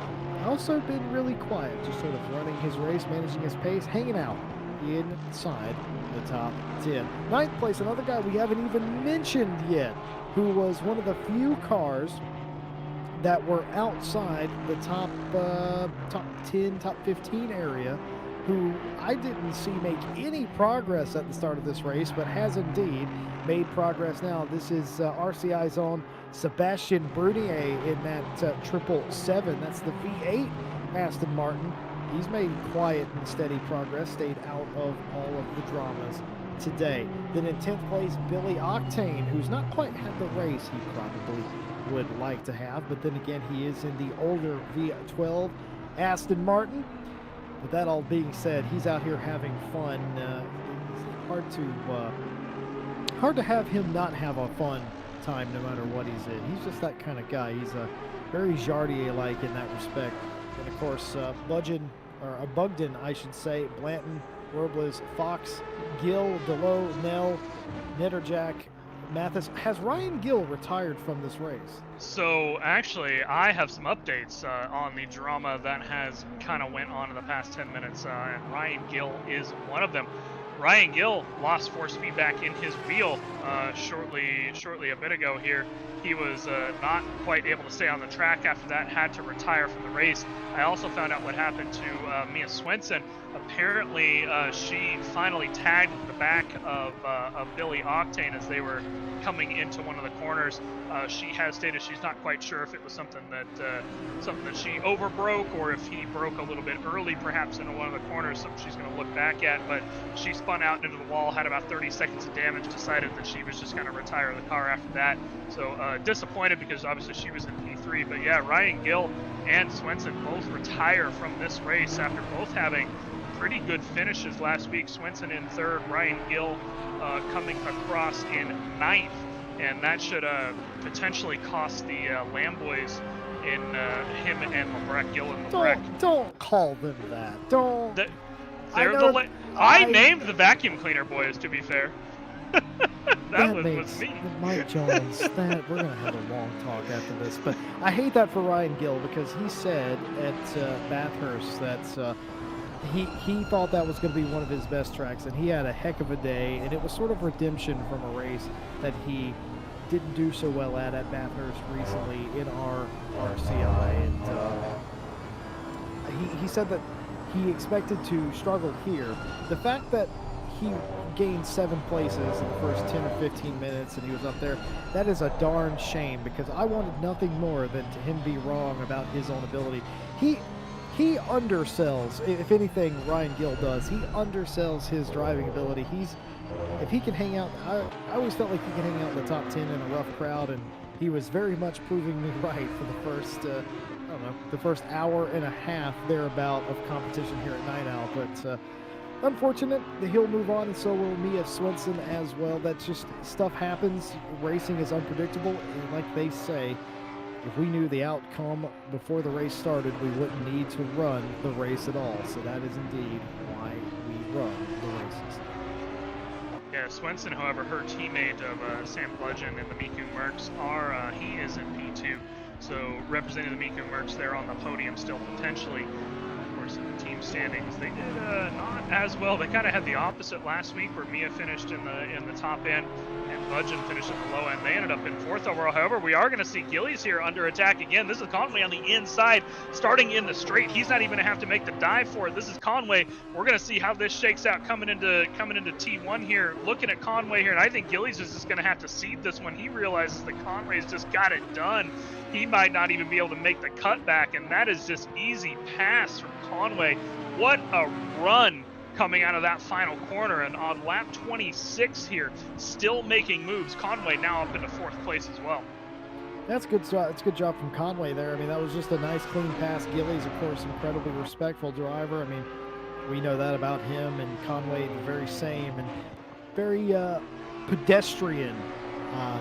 Also been really quiet, just sort of running his race, managing his pace, hanging out inside the top 10. 9th place, another guy we haven't even mentioned yet, who was one of the few cars that were outside the top 10, top 15 area, who I didn't see make any progress at the start of this race, but has indeed made progress now. This is RCI's own Sebastian Brunier in that 777. That's the V8 Aston Martin. He's made quiet and steady progress, stayed out of all of the dramas today. Then in 10th place, Billy Octane, who's not quite had the race he probably would like to have, but then again, he is in the older V12 Aston Martin. With that all being said, he's out here having fun. It's hard to have him not have a fun time no matter what he's in. He's just that kind of guy. He's very Jardier-like in that respect. And of course, Bugden, I should say, Blanton, Robles, Fox, Gill, Delo, Nell, Netterjack, Mathis. Has Ryan Gill retired from this race? So actually, I have some updates on the drama that has kind of went on in the past 10 minutes, and Ryan Gill is one of them. Ryan Gill lost force feedback in his wheel shortly a bit ago here. He was not quite able to stay on the track after that, had to retire from the race. I also found out what happened to Mia Swenson. Apparently, she finally tagged the back of Billy Octane as they were coming into one of the corners. She has stated she's not quite sure if it was something that she overbroke or if he broke a little bit early, perhaps into one of the corners. Something she's going to look back at. But she spun out into the wall, had about 30 seconds of damage, decided that she was just going to retire the car after that. So disappointed because obviously she was in P3. But yeah, Ryan Gill and Swenson both retire from this race after both having pretty good finishes last week. Swenson in 3rd, Ryan Gill coming across in 9th, and that should potentially cost the Lamboys in him and LeBrec, Gill and LeBrec. Don't call them that. Don't. I named the vacuum cleaner boys, to be fair. that was me. Mike Jones, that we're gonna have a long talk after this, but I hate that for Ryan Gill, because he said at Bathurst that he thought that was going to be one of his best tracks, and he had a heck of a day, and it was sort of redemption from a race that he didn't do so well at Bathurst recently in our RCI, and he said that he expected to struggle here. The fact that he gained 7 places in the first 10 or 15 minutes and he was up there, that is a darn shame, because I wanted nothing more than to him be wrong about his own ability. He undersells, if anything Ryan Gill does, he undersells his driving ability. If he can hang out, I always felt like he could hang out in the top 10 in a rough crowd, and he was very much proving me right for the first, the first hour and a half thereabout of competition here at Night Owl. But unfortunate, he'll move on, and so will Mia Swenson as well. That's just, stuff happens. Racing is unpredictable, and like they say, if we knew the outcome before the race started, we wouldn't need to run the race at all. So that is indeed why we run the races. Yeah, Swenson, however, her teammate of Sam Bludgeon and the Miku Mercs he is in P2. So representing the Miku Mercs there on the podium still potentially. Of course, in the team standings, they did not as well. They kind of had the opposite last week, where Mia finished in the top end and Bludgeon finished in the low end. They ended up in 4th overall. However, we are going to see Gillies here under attack again. This is Conway on the inside, starting in the straight. He's not even going to have to make the dive for it. This is Conway. We're going to see how this shakes out coming into T1 here. Looking at Conway here, and I think Gillies is just going to have to cede this one. He realizes that Conway's just got it done. He might not even be able to make the cutback, and that is just easy pass from Conway. What a run coming out of that final corner, and on lap 26 here, still making moves. Conway now up into 4th place as well. That's good. It's a good job from Conway there. I mean, that was just a nice, clean pass. Gillies, of course, incredibly respectful driver. I mean, we know that about him, and Conway the very same, and very pedestrian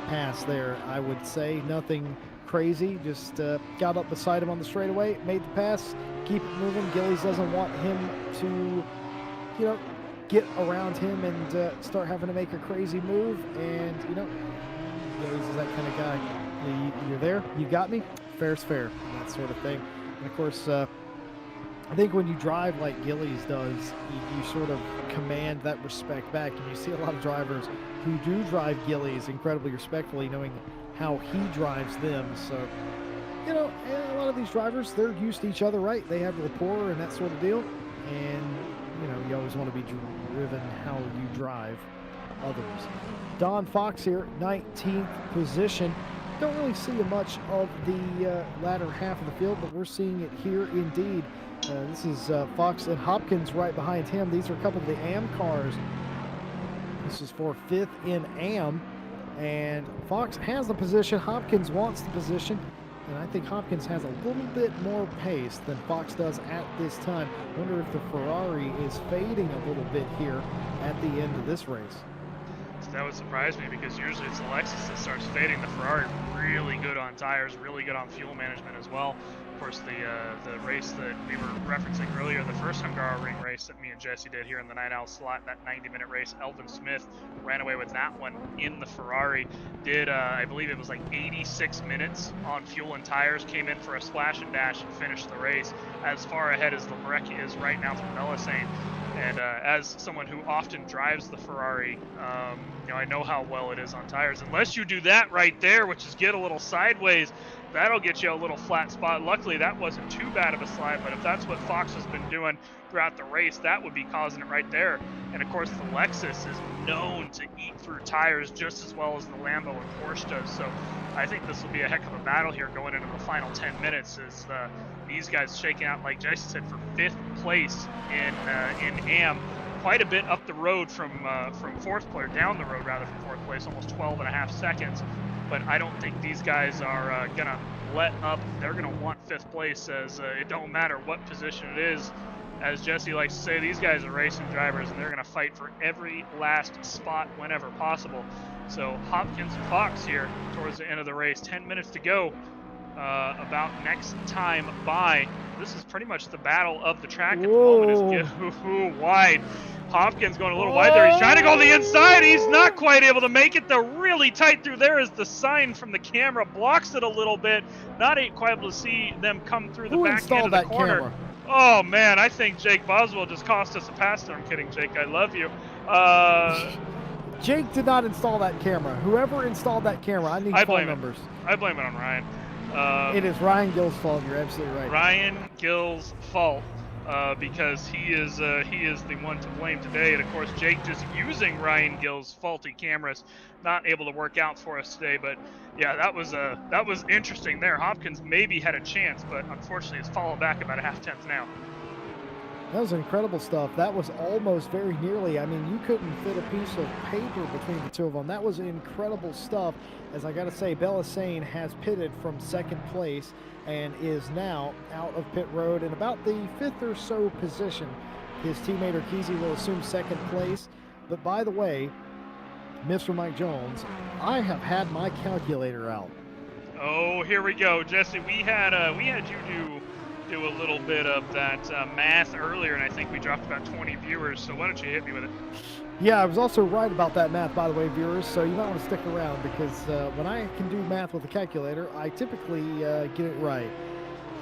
pass there, I would say. Nothing crazy, just got up beside him on the straightaway, made the pass, keep it moving. Gillies doesn't want him to, get around him and start having to make a crazy move, and, Gillies is that kind of guy. You're there, you got me, fair's fair, that sort of thing. And of course, I think when you drive like Gillies does, you sort of command that respect back, and you see a lot of drivers who do drive Gillies incredibly respectfully, knowing how he drives them. So, a lot of these drivers, they're used to each other, right? They have rapport and that sort of deal. And, you always want to be driven how you drive others. Don Fox here, 19th position. Don't really see much of the latter half of the field, but we're seeing it here indeed. This is Fox and Hopkins right behind him. These are a couple of the AM cars. This is for 5th in AM. And Fox has the position. Hopkins wants the position. And I think Hopkins has a little bit more pace than Fox does at this time. I wonder if the Ferrari is fading a little bit here at the end of this race. That would surprise me, because usually it's the Lexus that starts fading. The Ferrari really good on tires, really good on fuel management as well. Of course, the race that we were referencing earlier, the first Hungaroring race that me and Jesse did here in the Night Owl slot, that 90-minute race, Elvin Smith ran away with that one in the Ferrari. Did, I believe it was like 86 minutes on fuel and tires, came in for a splash and dash and finished the race as far ahead as LeBrec is right now from Belisane. And as someone who often drives the Ferrari, I know how well it is on tires. Unless you do that right there, which is get a little sideways, that'll get you a little flat spot. Luckily, that wasn't too bad of a slide, but if that's what Fox has been doing throughout the race, that would be causing it right there. And of course, the Lexus is known to eat through tires just as well as the Lambo and Porsche does. So I think this will be a heck of a battle here going into the final 10 minutes as these guys shaking out, like Jason said, for 5th place in AM. Quite a bit up the road from 4th place, down the road rather from 4th place, almost 12 and a half seconds. But I don't think these guys are gonna let up. They're gonna want 5th place, as it don't matter what position it is. as Jesse likes to say, these guys are racing drivers, and they're going to fight for every last spot whenever possible. So Hopkins and Fox here towards the end of the race. 10 minutes to go. About next time by. This is pretty much the battle of the track at the moment. Is wide. Hopkins going a little wide there. He's trying to go to the inside. He's not quite able to make it. They're really tight through there as the sign from the camera blocks it a little bit. Not quite able to see them come through the back end of the corner. Camera? Oh, man, I think Jake Boswell just cost us a pass there. I'm kidding, Jake. I love you. Jake did not install that camera. Whoever installed that camera, I need phone numbers. I blame it on Ryan. It is Ryan Gill's fault. You're absolutely right. Ryan Gill's fault because he is the one to blame today. And, of course, Jake just using Ryan Gill's faulty cameras, not able to work out for us today. But, yeah, that was interesting there. Hopkins maybe had a chance, but unfortunately it's fallen back about a half-tenth now. That was incredible stuff. That was almost very nearly. I mean, you couldn't fit a piece of paper between the two of them. That was incredible stuff. As I got to say, Bellassane has pitted from second place and is now out of pit road in about the 5th or so position. His teammate Urquizy will assume second place. But by the way, Mr. Mike Jones, I have had my calculator out. Oh, here we go, Jesse. We had you do a little bit of that math earlier, and I think we dropped about 20 viewers, so why don't you hit me with it? Yeah, I was also right about that math, by the way, viewers, so you might want to stick around because when I can do math with a calculator, I typically get it right.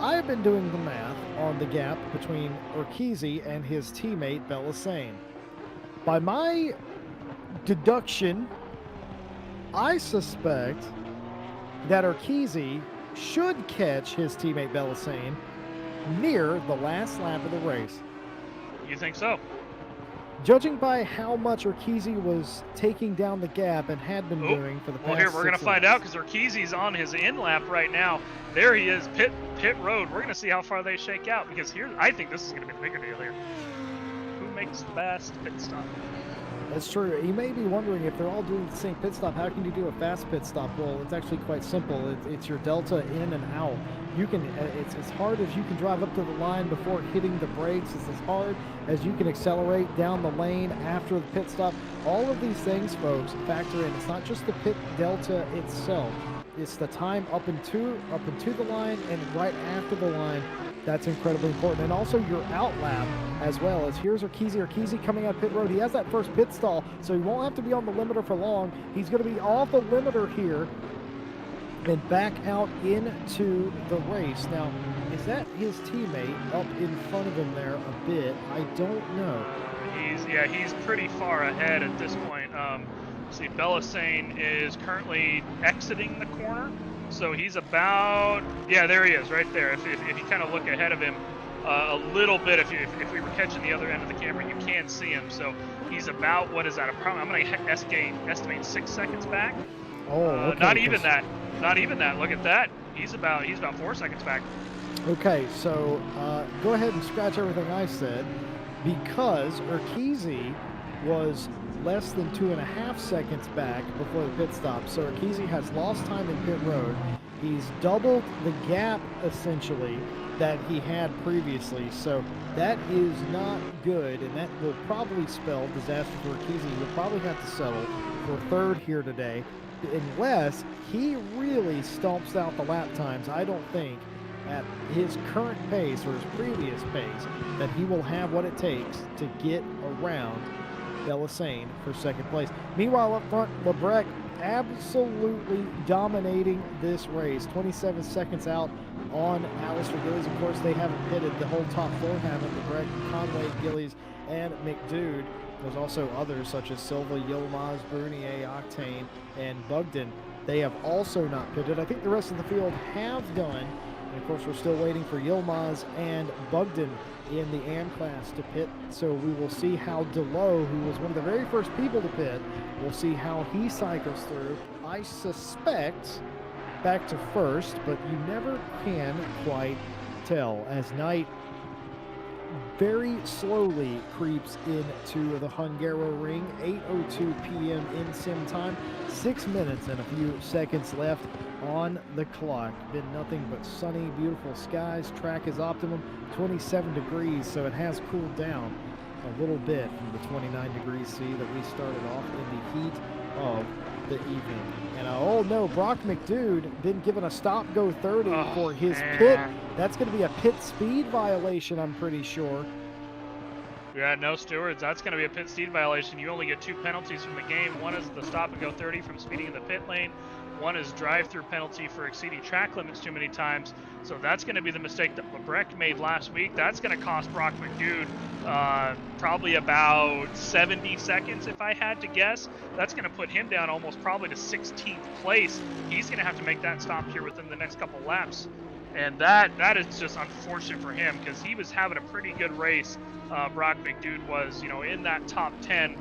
I have been doing the math on the gap between Urquizy and his teammate Bellassane. By my deduction, I suspect that Urquizy should catch his teammate Bellassane near the last lap of the race. You think so? Judging by how much Urquizy was taking down the gap and had been doing for the past 6 here, we're going to find out because Urquizy's on his in lap right now. There he is, pit road. We're going to see how far they shake out because here, I think this is going to be the bigger deal here. Who makes the best pit stop? That's true. You may be wondering if they're all doing the same pit stop, how can you do a fast pit stop? Well, it's actually quite simple. It's your delta in and out. You can. It's as hard as you can drive up to the line before hitting the brakes. It's as hard as you can accelerate down the lane after the pit stop. All of these things, folks, factor in. It's not just the pit delta itself. It's the time up into the line and right after the line. That's incredibly important. And also your out lap as well. As here's Urquizy coming out pit road. He has that first pit stall, so he won't have to be on the limiter for long. He's going to be off the limiter here and back out into the race. Now, is that his teammate up in front of him there a bit? I don't know. He's pretty far ahead at this point. See, Bellassane is currently exiting the corner. So he's about, there he is, right there. If you kind of look ahead of him a little bit, if we were catching the other end of the camera, you can see him. So he's about, what is that? I'm going to estimate 6 seconds back. Oh, okay. Not even that. Not even that. Look at that. He's about 4 seconds back. Okay, so go ahead and scratch everything I said because Urquizy was less than 2.5 seconds back before the pit stop. So Urquizy has lost time in pit road. He's doubled the gap essentially that he had previously. So that is not good, and that will probably spell disaster for Urquizy. He'll probably have to settle for third here today unless he really stomps out the lap times. I don't think at his current pace or his previous pace that he will have what it takes to get around Bellassane for second place. Meanwhile, up front, Lebrec absolutely dominating this race. 27 seconds out on Alistair Gillies. Of course, they haven't pitted. The whole top four haven't. Lebrec, Conway, Gillies, and McDude. There's also others such as Silva, Yilmaz, Brunier, Octane, and Bugden. They have also not pitted. I think the rest of the field have done. And of course, we're still waiting for Yilmaz and Bugden in the AM class to pit. So we will see how DeLoe, who was one of the very first people to pit, we'll see how he cycles through. I suspect back to first, but you never can quite tell as Knight very slowly creeps into the Hungaroring. 8:02 p.m. in sim time. 6 minutes and a few seconds left on the clock. Been nothing but sunny, beautiful skies. Track is optimum, 27 degrees, so it has cooled down a little bit from the 29 degrees C that we started off in the heat of the evening. And oh no, Brock McDude been given a stop-go 30 for his pit. That's going to be a pit speed violation, I'm pretty sure. Yeah, no stewards. That's going to be a pit speed violation. You only get 2 penalties from the game. One is the stop-and-go 30 from speeding in the pit lane. One is drive-through penalty for exceeding track limits too many times. So that's going to be the mistake that Lebrec made last week. That's going to cost Brock McDude probably about 70 seconds, if I had to guess. That's going to put him down almost probably to 16th place. He's going to have to make that stop here within the next couple laps. And that is just unfortunate for him because he was having a pretty good race. Brock McDude was, you know, in that top 10.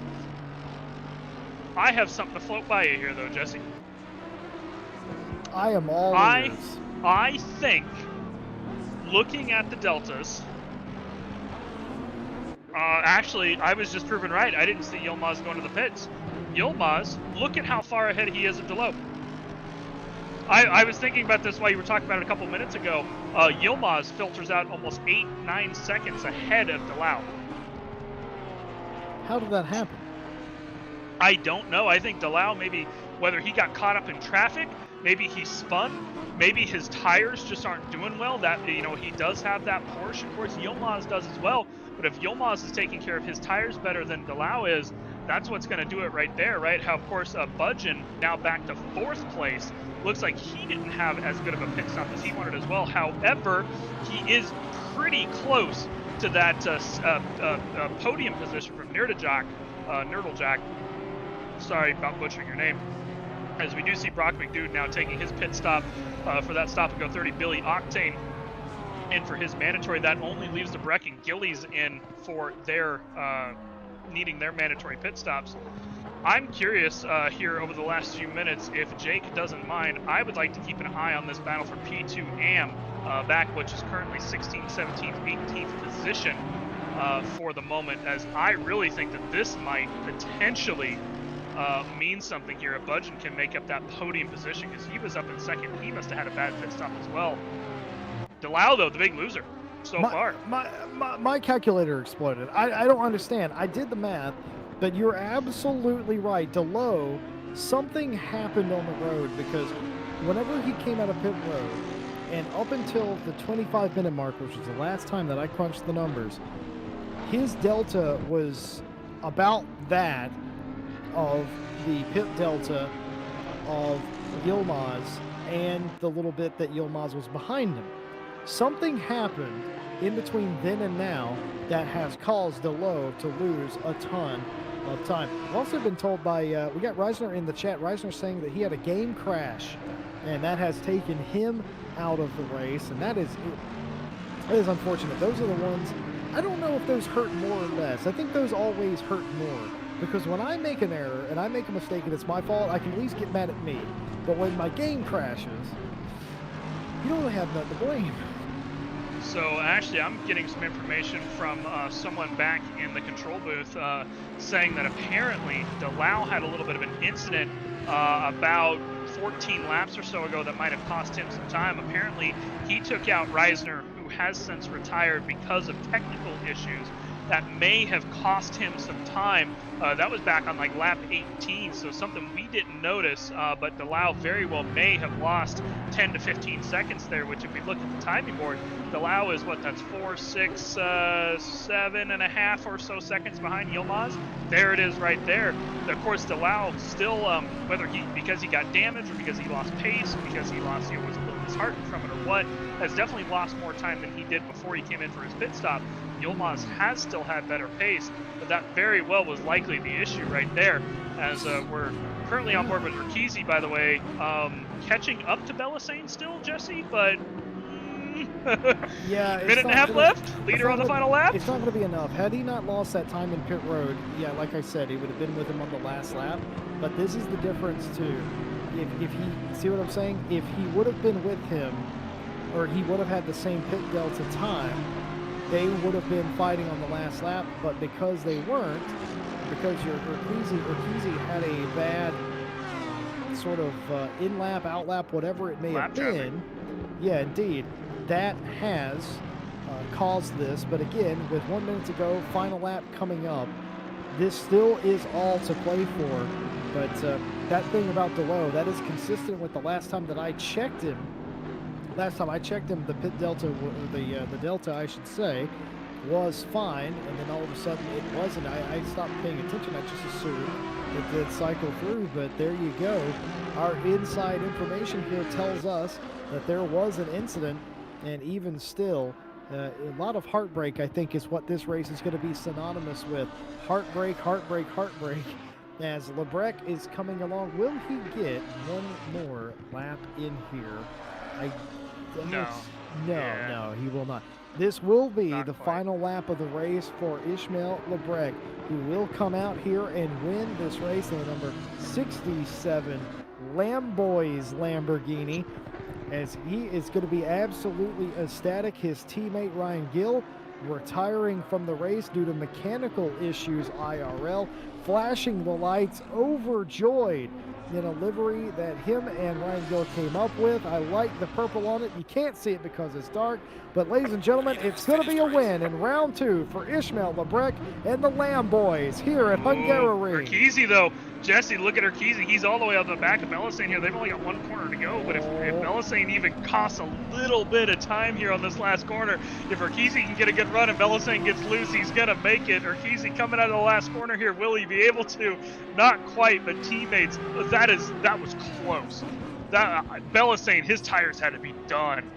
I have something to float by you here, though, Jesse. I am all ears. I think, looking at the deltas, actually, I was just proven right. I didn't see Yilmaz going to the pits. Yilmaz, look at how far ahead he is of Delo. I was thinking about this while you were talking about it a couple minutes ago. Yilmaz filters out almost 8-9 seconds ahead of Delau. How did that happen? I don't know. I think Delau, maybe whether he got caught up in traffic, maybe he spun, maybe his tires just aren't doing well. That, you know, he does have that Porsche. Of course, Yilmaz does as well. But if Yilmaz is taking care of his tires better than Delau is, that's what's going to do it right there, right? How, of course, Budgeon now back to 4th place. Looks like he didn't have as good of a pit stop as he wanted as well. However, he is pretty close to that podium position from Nerdlejack. Sorry about butchering your name. As we do see Brock McDude now taking his pit stop for that stop-and-go 30. Billy Octane in for his mandatory. That only leaves the Breck and Gillies in for their needing their mandatory pit stops. I'm curious here over the last few minutes if Jake doesn't mind. I would like to keep an eye on this battle for P2 AM back, which is currently 16th, 17th, 18th position for the moment, as I really think that this might potentially mean something here. If Budgeon can make up that podium position, because he was up in 2nd. He must have had a bad pit stop as well. Delau, though, the big loser so far. My calculator exploded. I don't understand. I did the math, but you're absolutely right. Delau, something happened on the road, because whenever he came out of pit road, and up until the 25-minute mark, which was the last time that I crunched the numbers, his delta was about that of the pit delta of Yilmaz and the little bit that Yilmaz was behind him. Something happened in between then and now that has caused Delau to lose a ton of time. I've also been told by, we got Reisner in the chat, Reisner saying that he had a game crash, and that has taken him out of the race, and that is unfortunate. Those are the ones, I don't know if those hurt more or less. I think those always hurt more, because when I make an error and I make a mistake and it's my fault, I can at least get mad at me. But when my game crashes, you don't really have nothing to blame. So actually, I'm getting some information from someone back in the control booth saying that apparently Delau had a little bit of an incident about 14 laps or so ago that might have cost him some time. Apparently, he took out Reisner, who has since retired because of technical issues. That may have cost him some time. That was back on like lap 18, so something we didn't notice, but Delau very well may have lost 10 to 15 seconds there, which if we look at the timing board, Delau is what, that's 4, 6, 7.5 or so seconds behind Yilmaz. There it is right there. Of course, Delau still, whether because he got damaged or because he lost pace, because he lost, was a little disheartened from it or what, has definitely lost more time than he did before he came in for his pit stop. Yilmaz has still had better pace, but that very well was likely the issue right there, as we're currently on board with Rikizi, by the way, catching up to Belisane still, Jesse, but yeah, minute and a half left, leader on the final lap. It's not going to be enough. Had he not lost that time in pit road, yeah, like I said, he would have been with him on the last lap, but this is the difference too. If he, see what I'm saying? If he would have been with him, or he would have had the same pit delta time, they would have been fighting on the last lap, but because they weren't, because your Urquizy had a bad sort of in-lap, out-lap, whatever it may have been. Yeah, indeed. That has caused this. But again, with 1 minute to go, final lap coming up, this still is all to play for. But that thing about DeLow, that is consistent with the last time that I checked him. Last time I checked him, the pit delta, the delta, I should say, was fine, and then all of a sudden it wasn't. I stopped paying attention. I just assumed it did cycle through, but there you go. Our inside information here tells us that there was an incident, and even still, a lot of heartbreak, I think, is what this race is going to be synonymous with. Heartbreak, heartbreak, heartbreak. As Lebrec is coming along, will he get one more lap in here? No, he will not. This will be the final lap of the race for Ishmael Lebrec, who will come out here and win this race in the number 67 Lamboys Lamborghini, as he is going to be absolutely ecstatic. His teammate Ryan Gill retiring from the race due to mechanical issues IRL, flashing the lights, overjoyed in a livery that him and Ryan Gill came up with. I like the purple on it. You can't see it because it's dark, but ladies and gentlemen, it's going to be a win in round 2 for Ishmael Lebrec and the Lamb Boys here at Hungaroring. Urquizy, though, Jesse, look at Urquizy. He's all the way up the back of Belisane here. They've only got 1 corner to go, but if Belisane even costs a little bit of time here on this last corner, if Urquizy can get a good run and Belisane gets loose, he's going to make it. Urquizy coming out of the last corner here. Will he be able to? Not quite, but teammates, that was close. Belisane, his tires had to be done,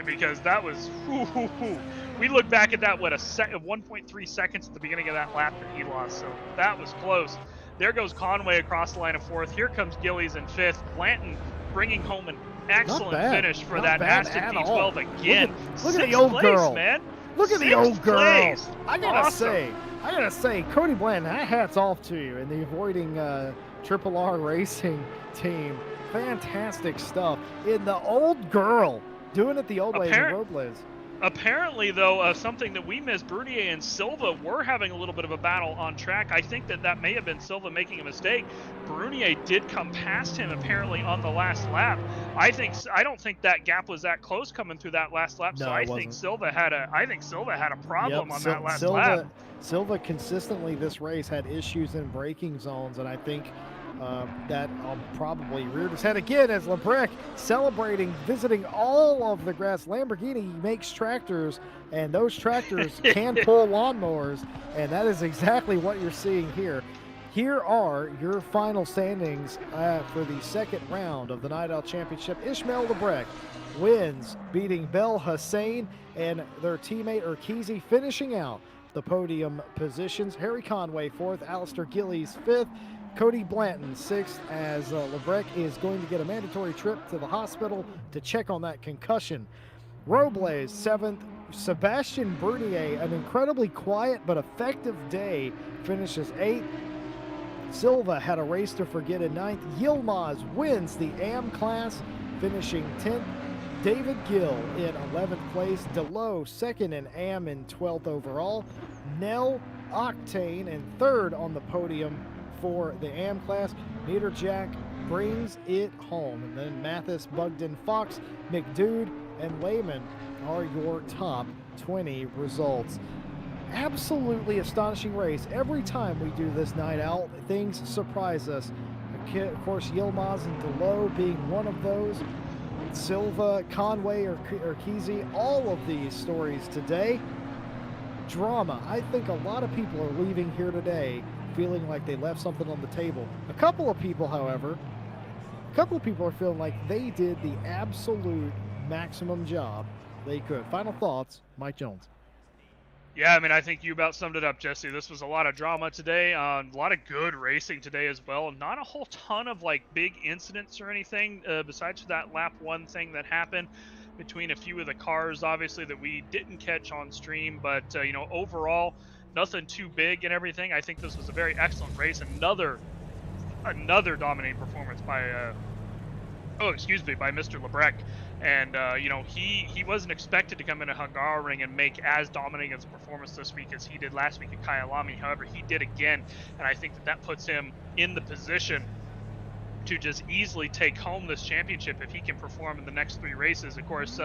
because that was, we look back at that, 1.3 seconds at the beginning of that lap that he lost, so that was close. There goes Conway across the line of 4th. Here comes Gillies in 5th. Blanton bringing home an excellent finish for that Aston P12 again. Look at the old girl, man. Look at the old girl. Place. I gotta say, Cody Blanton, hats off to you and the avoiding Triple R Racing team. Fantastic stuff in the old girl, doing it the old way in the Robles. Apparently, though, something that we missed, Brunier and Silva were having a little bit of a battle on track. I think that may have been Silva making a mistake. Brunier did come past him, apparently, on the last lap. I don't think that gap was that close coming through that last lap, so I think Silva had a problem on that last lap. Silva consistently this race had issues in braking zones, and I think that probably reared his head again as Lebrec celebrating, visiting all of the grass. Lamborghini makes tractors, and those tractors can pull lawnmowers, and that is exactly what you're seeing here. Here are your final standings for the second round of the Night Owl Championship. Ishmael Lebrec wins, beating Bel Hussein and their teammate Urquizy, finishing out the podium positions. Harry Conway 4th, Alistair Gillies 5th, Cody Blanton 6th, as Lebrec is going to get a mandatory trip to the hospital to check on that concussion. Robles 7th, Sebastian Bernier, an incredibly quiet but effective day, finishes 8th. Silva had a race to forget in 9th. Yilmaz wins the AM class, finishing 10th. David Gill in 11th place. DeLow 2nd in AM and 12th overall. Nell Octane in 3rd on the podium for the AM class. Meter Jack brings it home. And then Mathis, Bugden, Fox, McDude, and Lehman are your top 20 results. Absolutely astonishing race. Every time we do this night out, things surprise us. Of course, Yilmaz and DeLow being one of those. Silva, Conway, or Urquizy, all of these stories today. Drama. I think a lot of people are leaving here today feeling like they left something on the table. A couple of people, however, are feeling like they did the absolute maximum job they could. Final thoughts, Mike Jones. Yeah, I mean, I think you about summed it up, Jesse. This was a lot of drama today, a lot of good racing today as well. Not a whole ton of like big incidents or anything, besides that lap 1 thing that happened between a few of the cars, obviously, that we didn't catch on stream. But you know, overall, nothing too big and everything. I think this was a very excellent race. Another dominating performance by by Mr. Lebrec. And you know, he wasn't expected to come into Hungaroring and make as dominating as a performance this week as he did last week at Kyalami. However, he did again, and I think that puts him in the position to just easily take home this championship if he can perform in the next 3 races. Of course,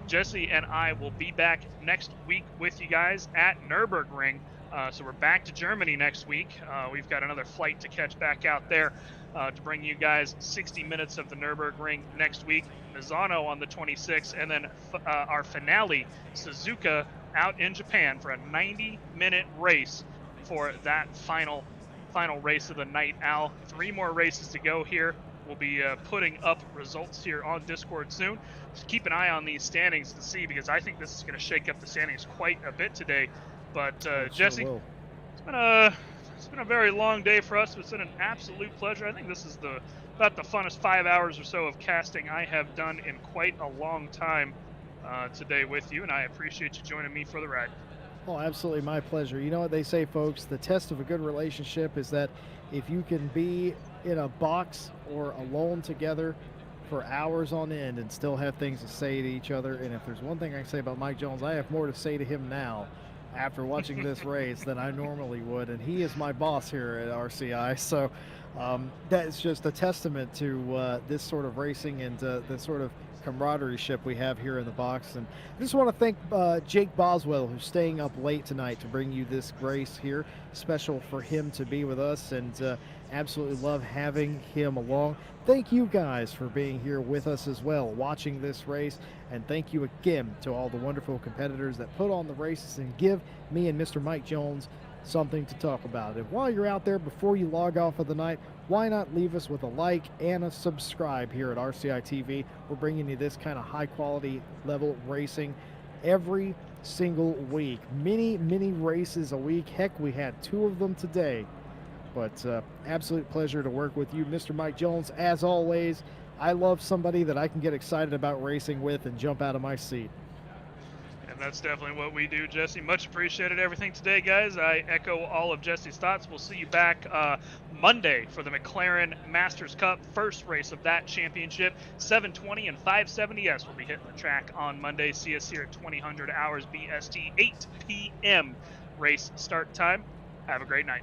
Jesse and I will be back next week with you guys at Nürburgring. So we're back to Germany next week. We've got another flight to catch back out there to bring you guys 60 minutes of the Nürburgring next week. Misano on the 26th, and then our finale, Suzuka, out in Japan for a 90-minute race for that final race of the night. Al, 3 more races to go here. We'll be putting up results here on Discord soon. So keep an eye on these standings to see, because I think this is going to shake up the standings quite a bit today. But Jesse, it's been a very long day for us. It's been an absolute pleasure. I think this is about the funnest 5 hours or so of casting I have done in quite a long time today with you, and I appreciate you joining me for the ride. Oh, absolutely, my pleasure. You know what they say, folks, the test of a good relationship is that if you can be in a box or alone together for hours on end and still have things to say to each other. And if there's one thing I can say about Mike Jones, I have more to say to him now after watching this race than I normally would, and he is my boss here at RCI. So that is just a testament to this sort of racing and the sort of camaraderie ship we have here in the box. And I just want to thank Jake Boswell, who's staying up late tonight to bring you this race here. Special for him to be with us, and absolutely love having him along. Thank you guys for being here with us as well, watching this race, and thank you again to all the wonderful competitors that put on the races and give me and Mr. Mike Jones something to talk about. And while you're out there, before you log off of the night, why not leave us with a like and a subscribe here at RCI TV. We're bringing you this kind of high quality level racing every single week. Many races a week. Heck, we had 2 of them today. But absolute pleasure to work with you, Mr. Mike Jones. As always, I love somebody that I can get excited about racing with and jump out of my seat. And that's definitely what we do, Jesse. Much appreciated everything today, guys. I echo all of Jesse's thoughts. We'll see you back Monday for the McLaren Masters Cup, first race of that championship. 720 and 570S will be hitting the track on Monday. See us here at 2000 hours BST, 8 p.m. race start time. Have a great night.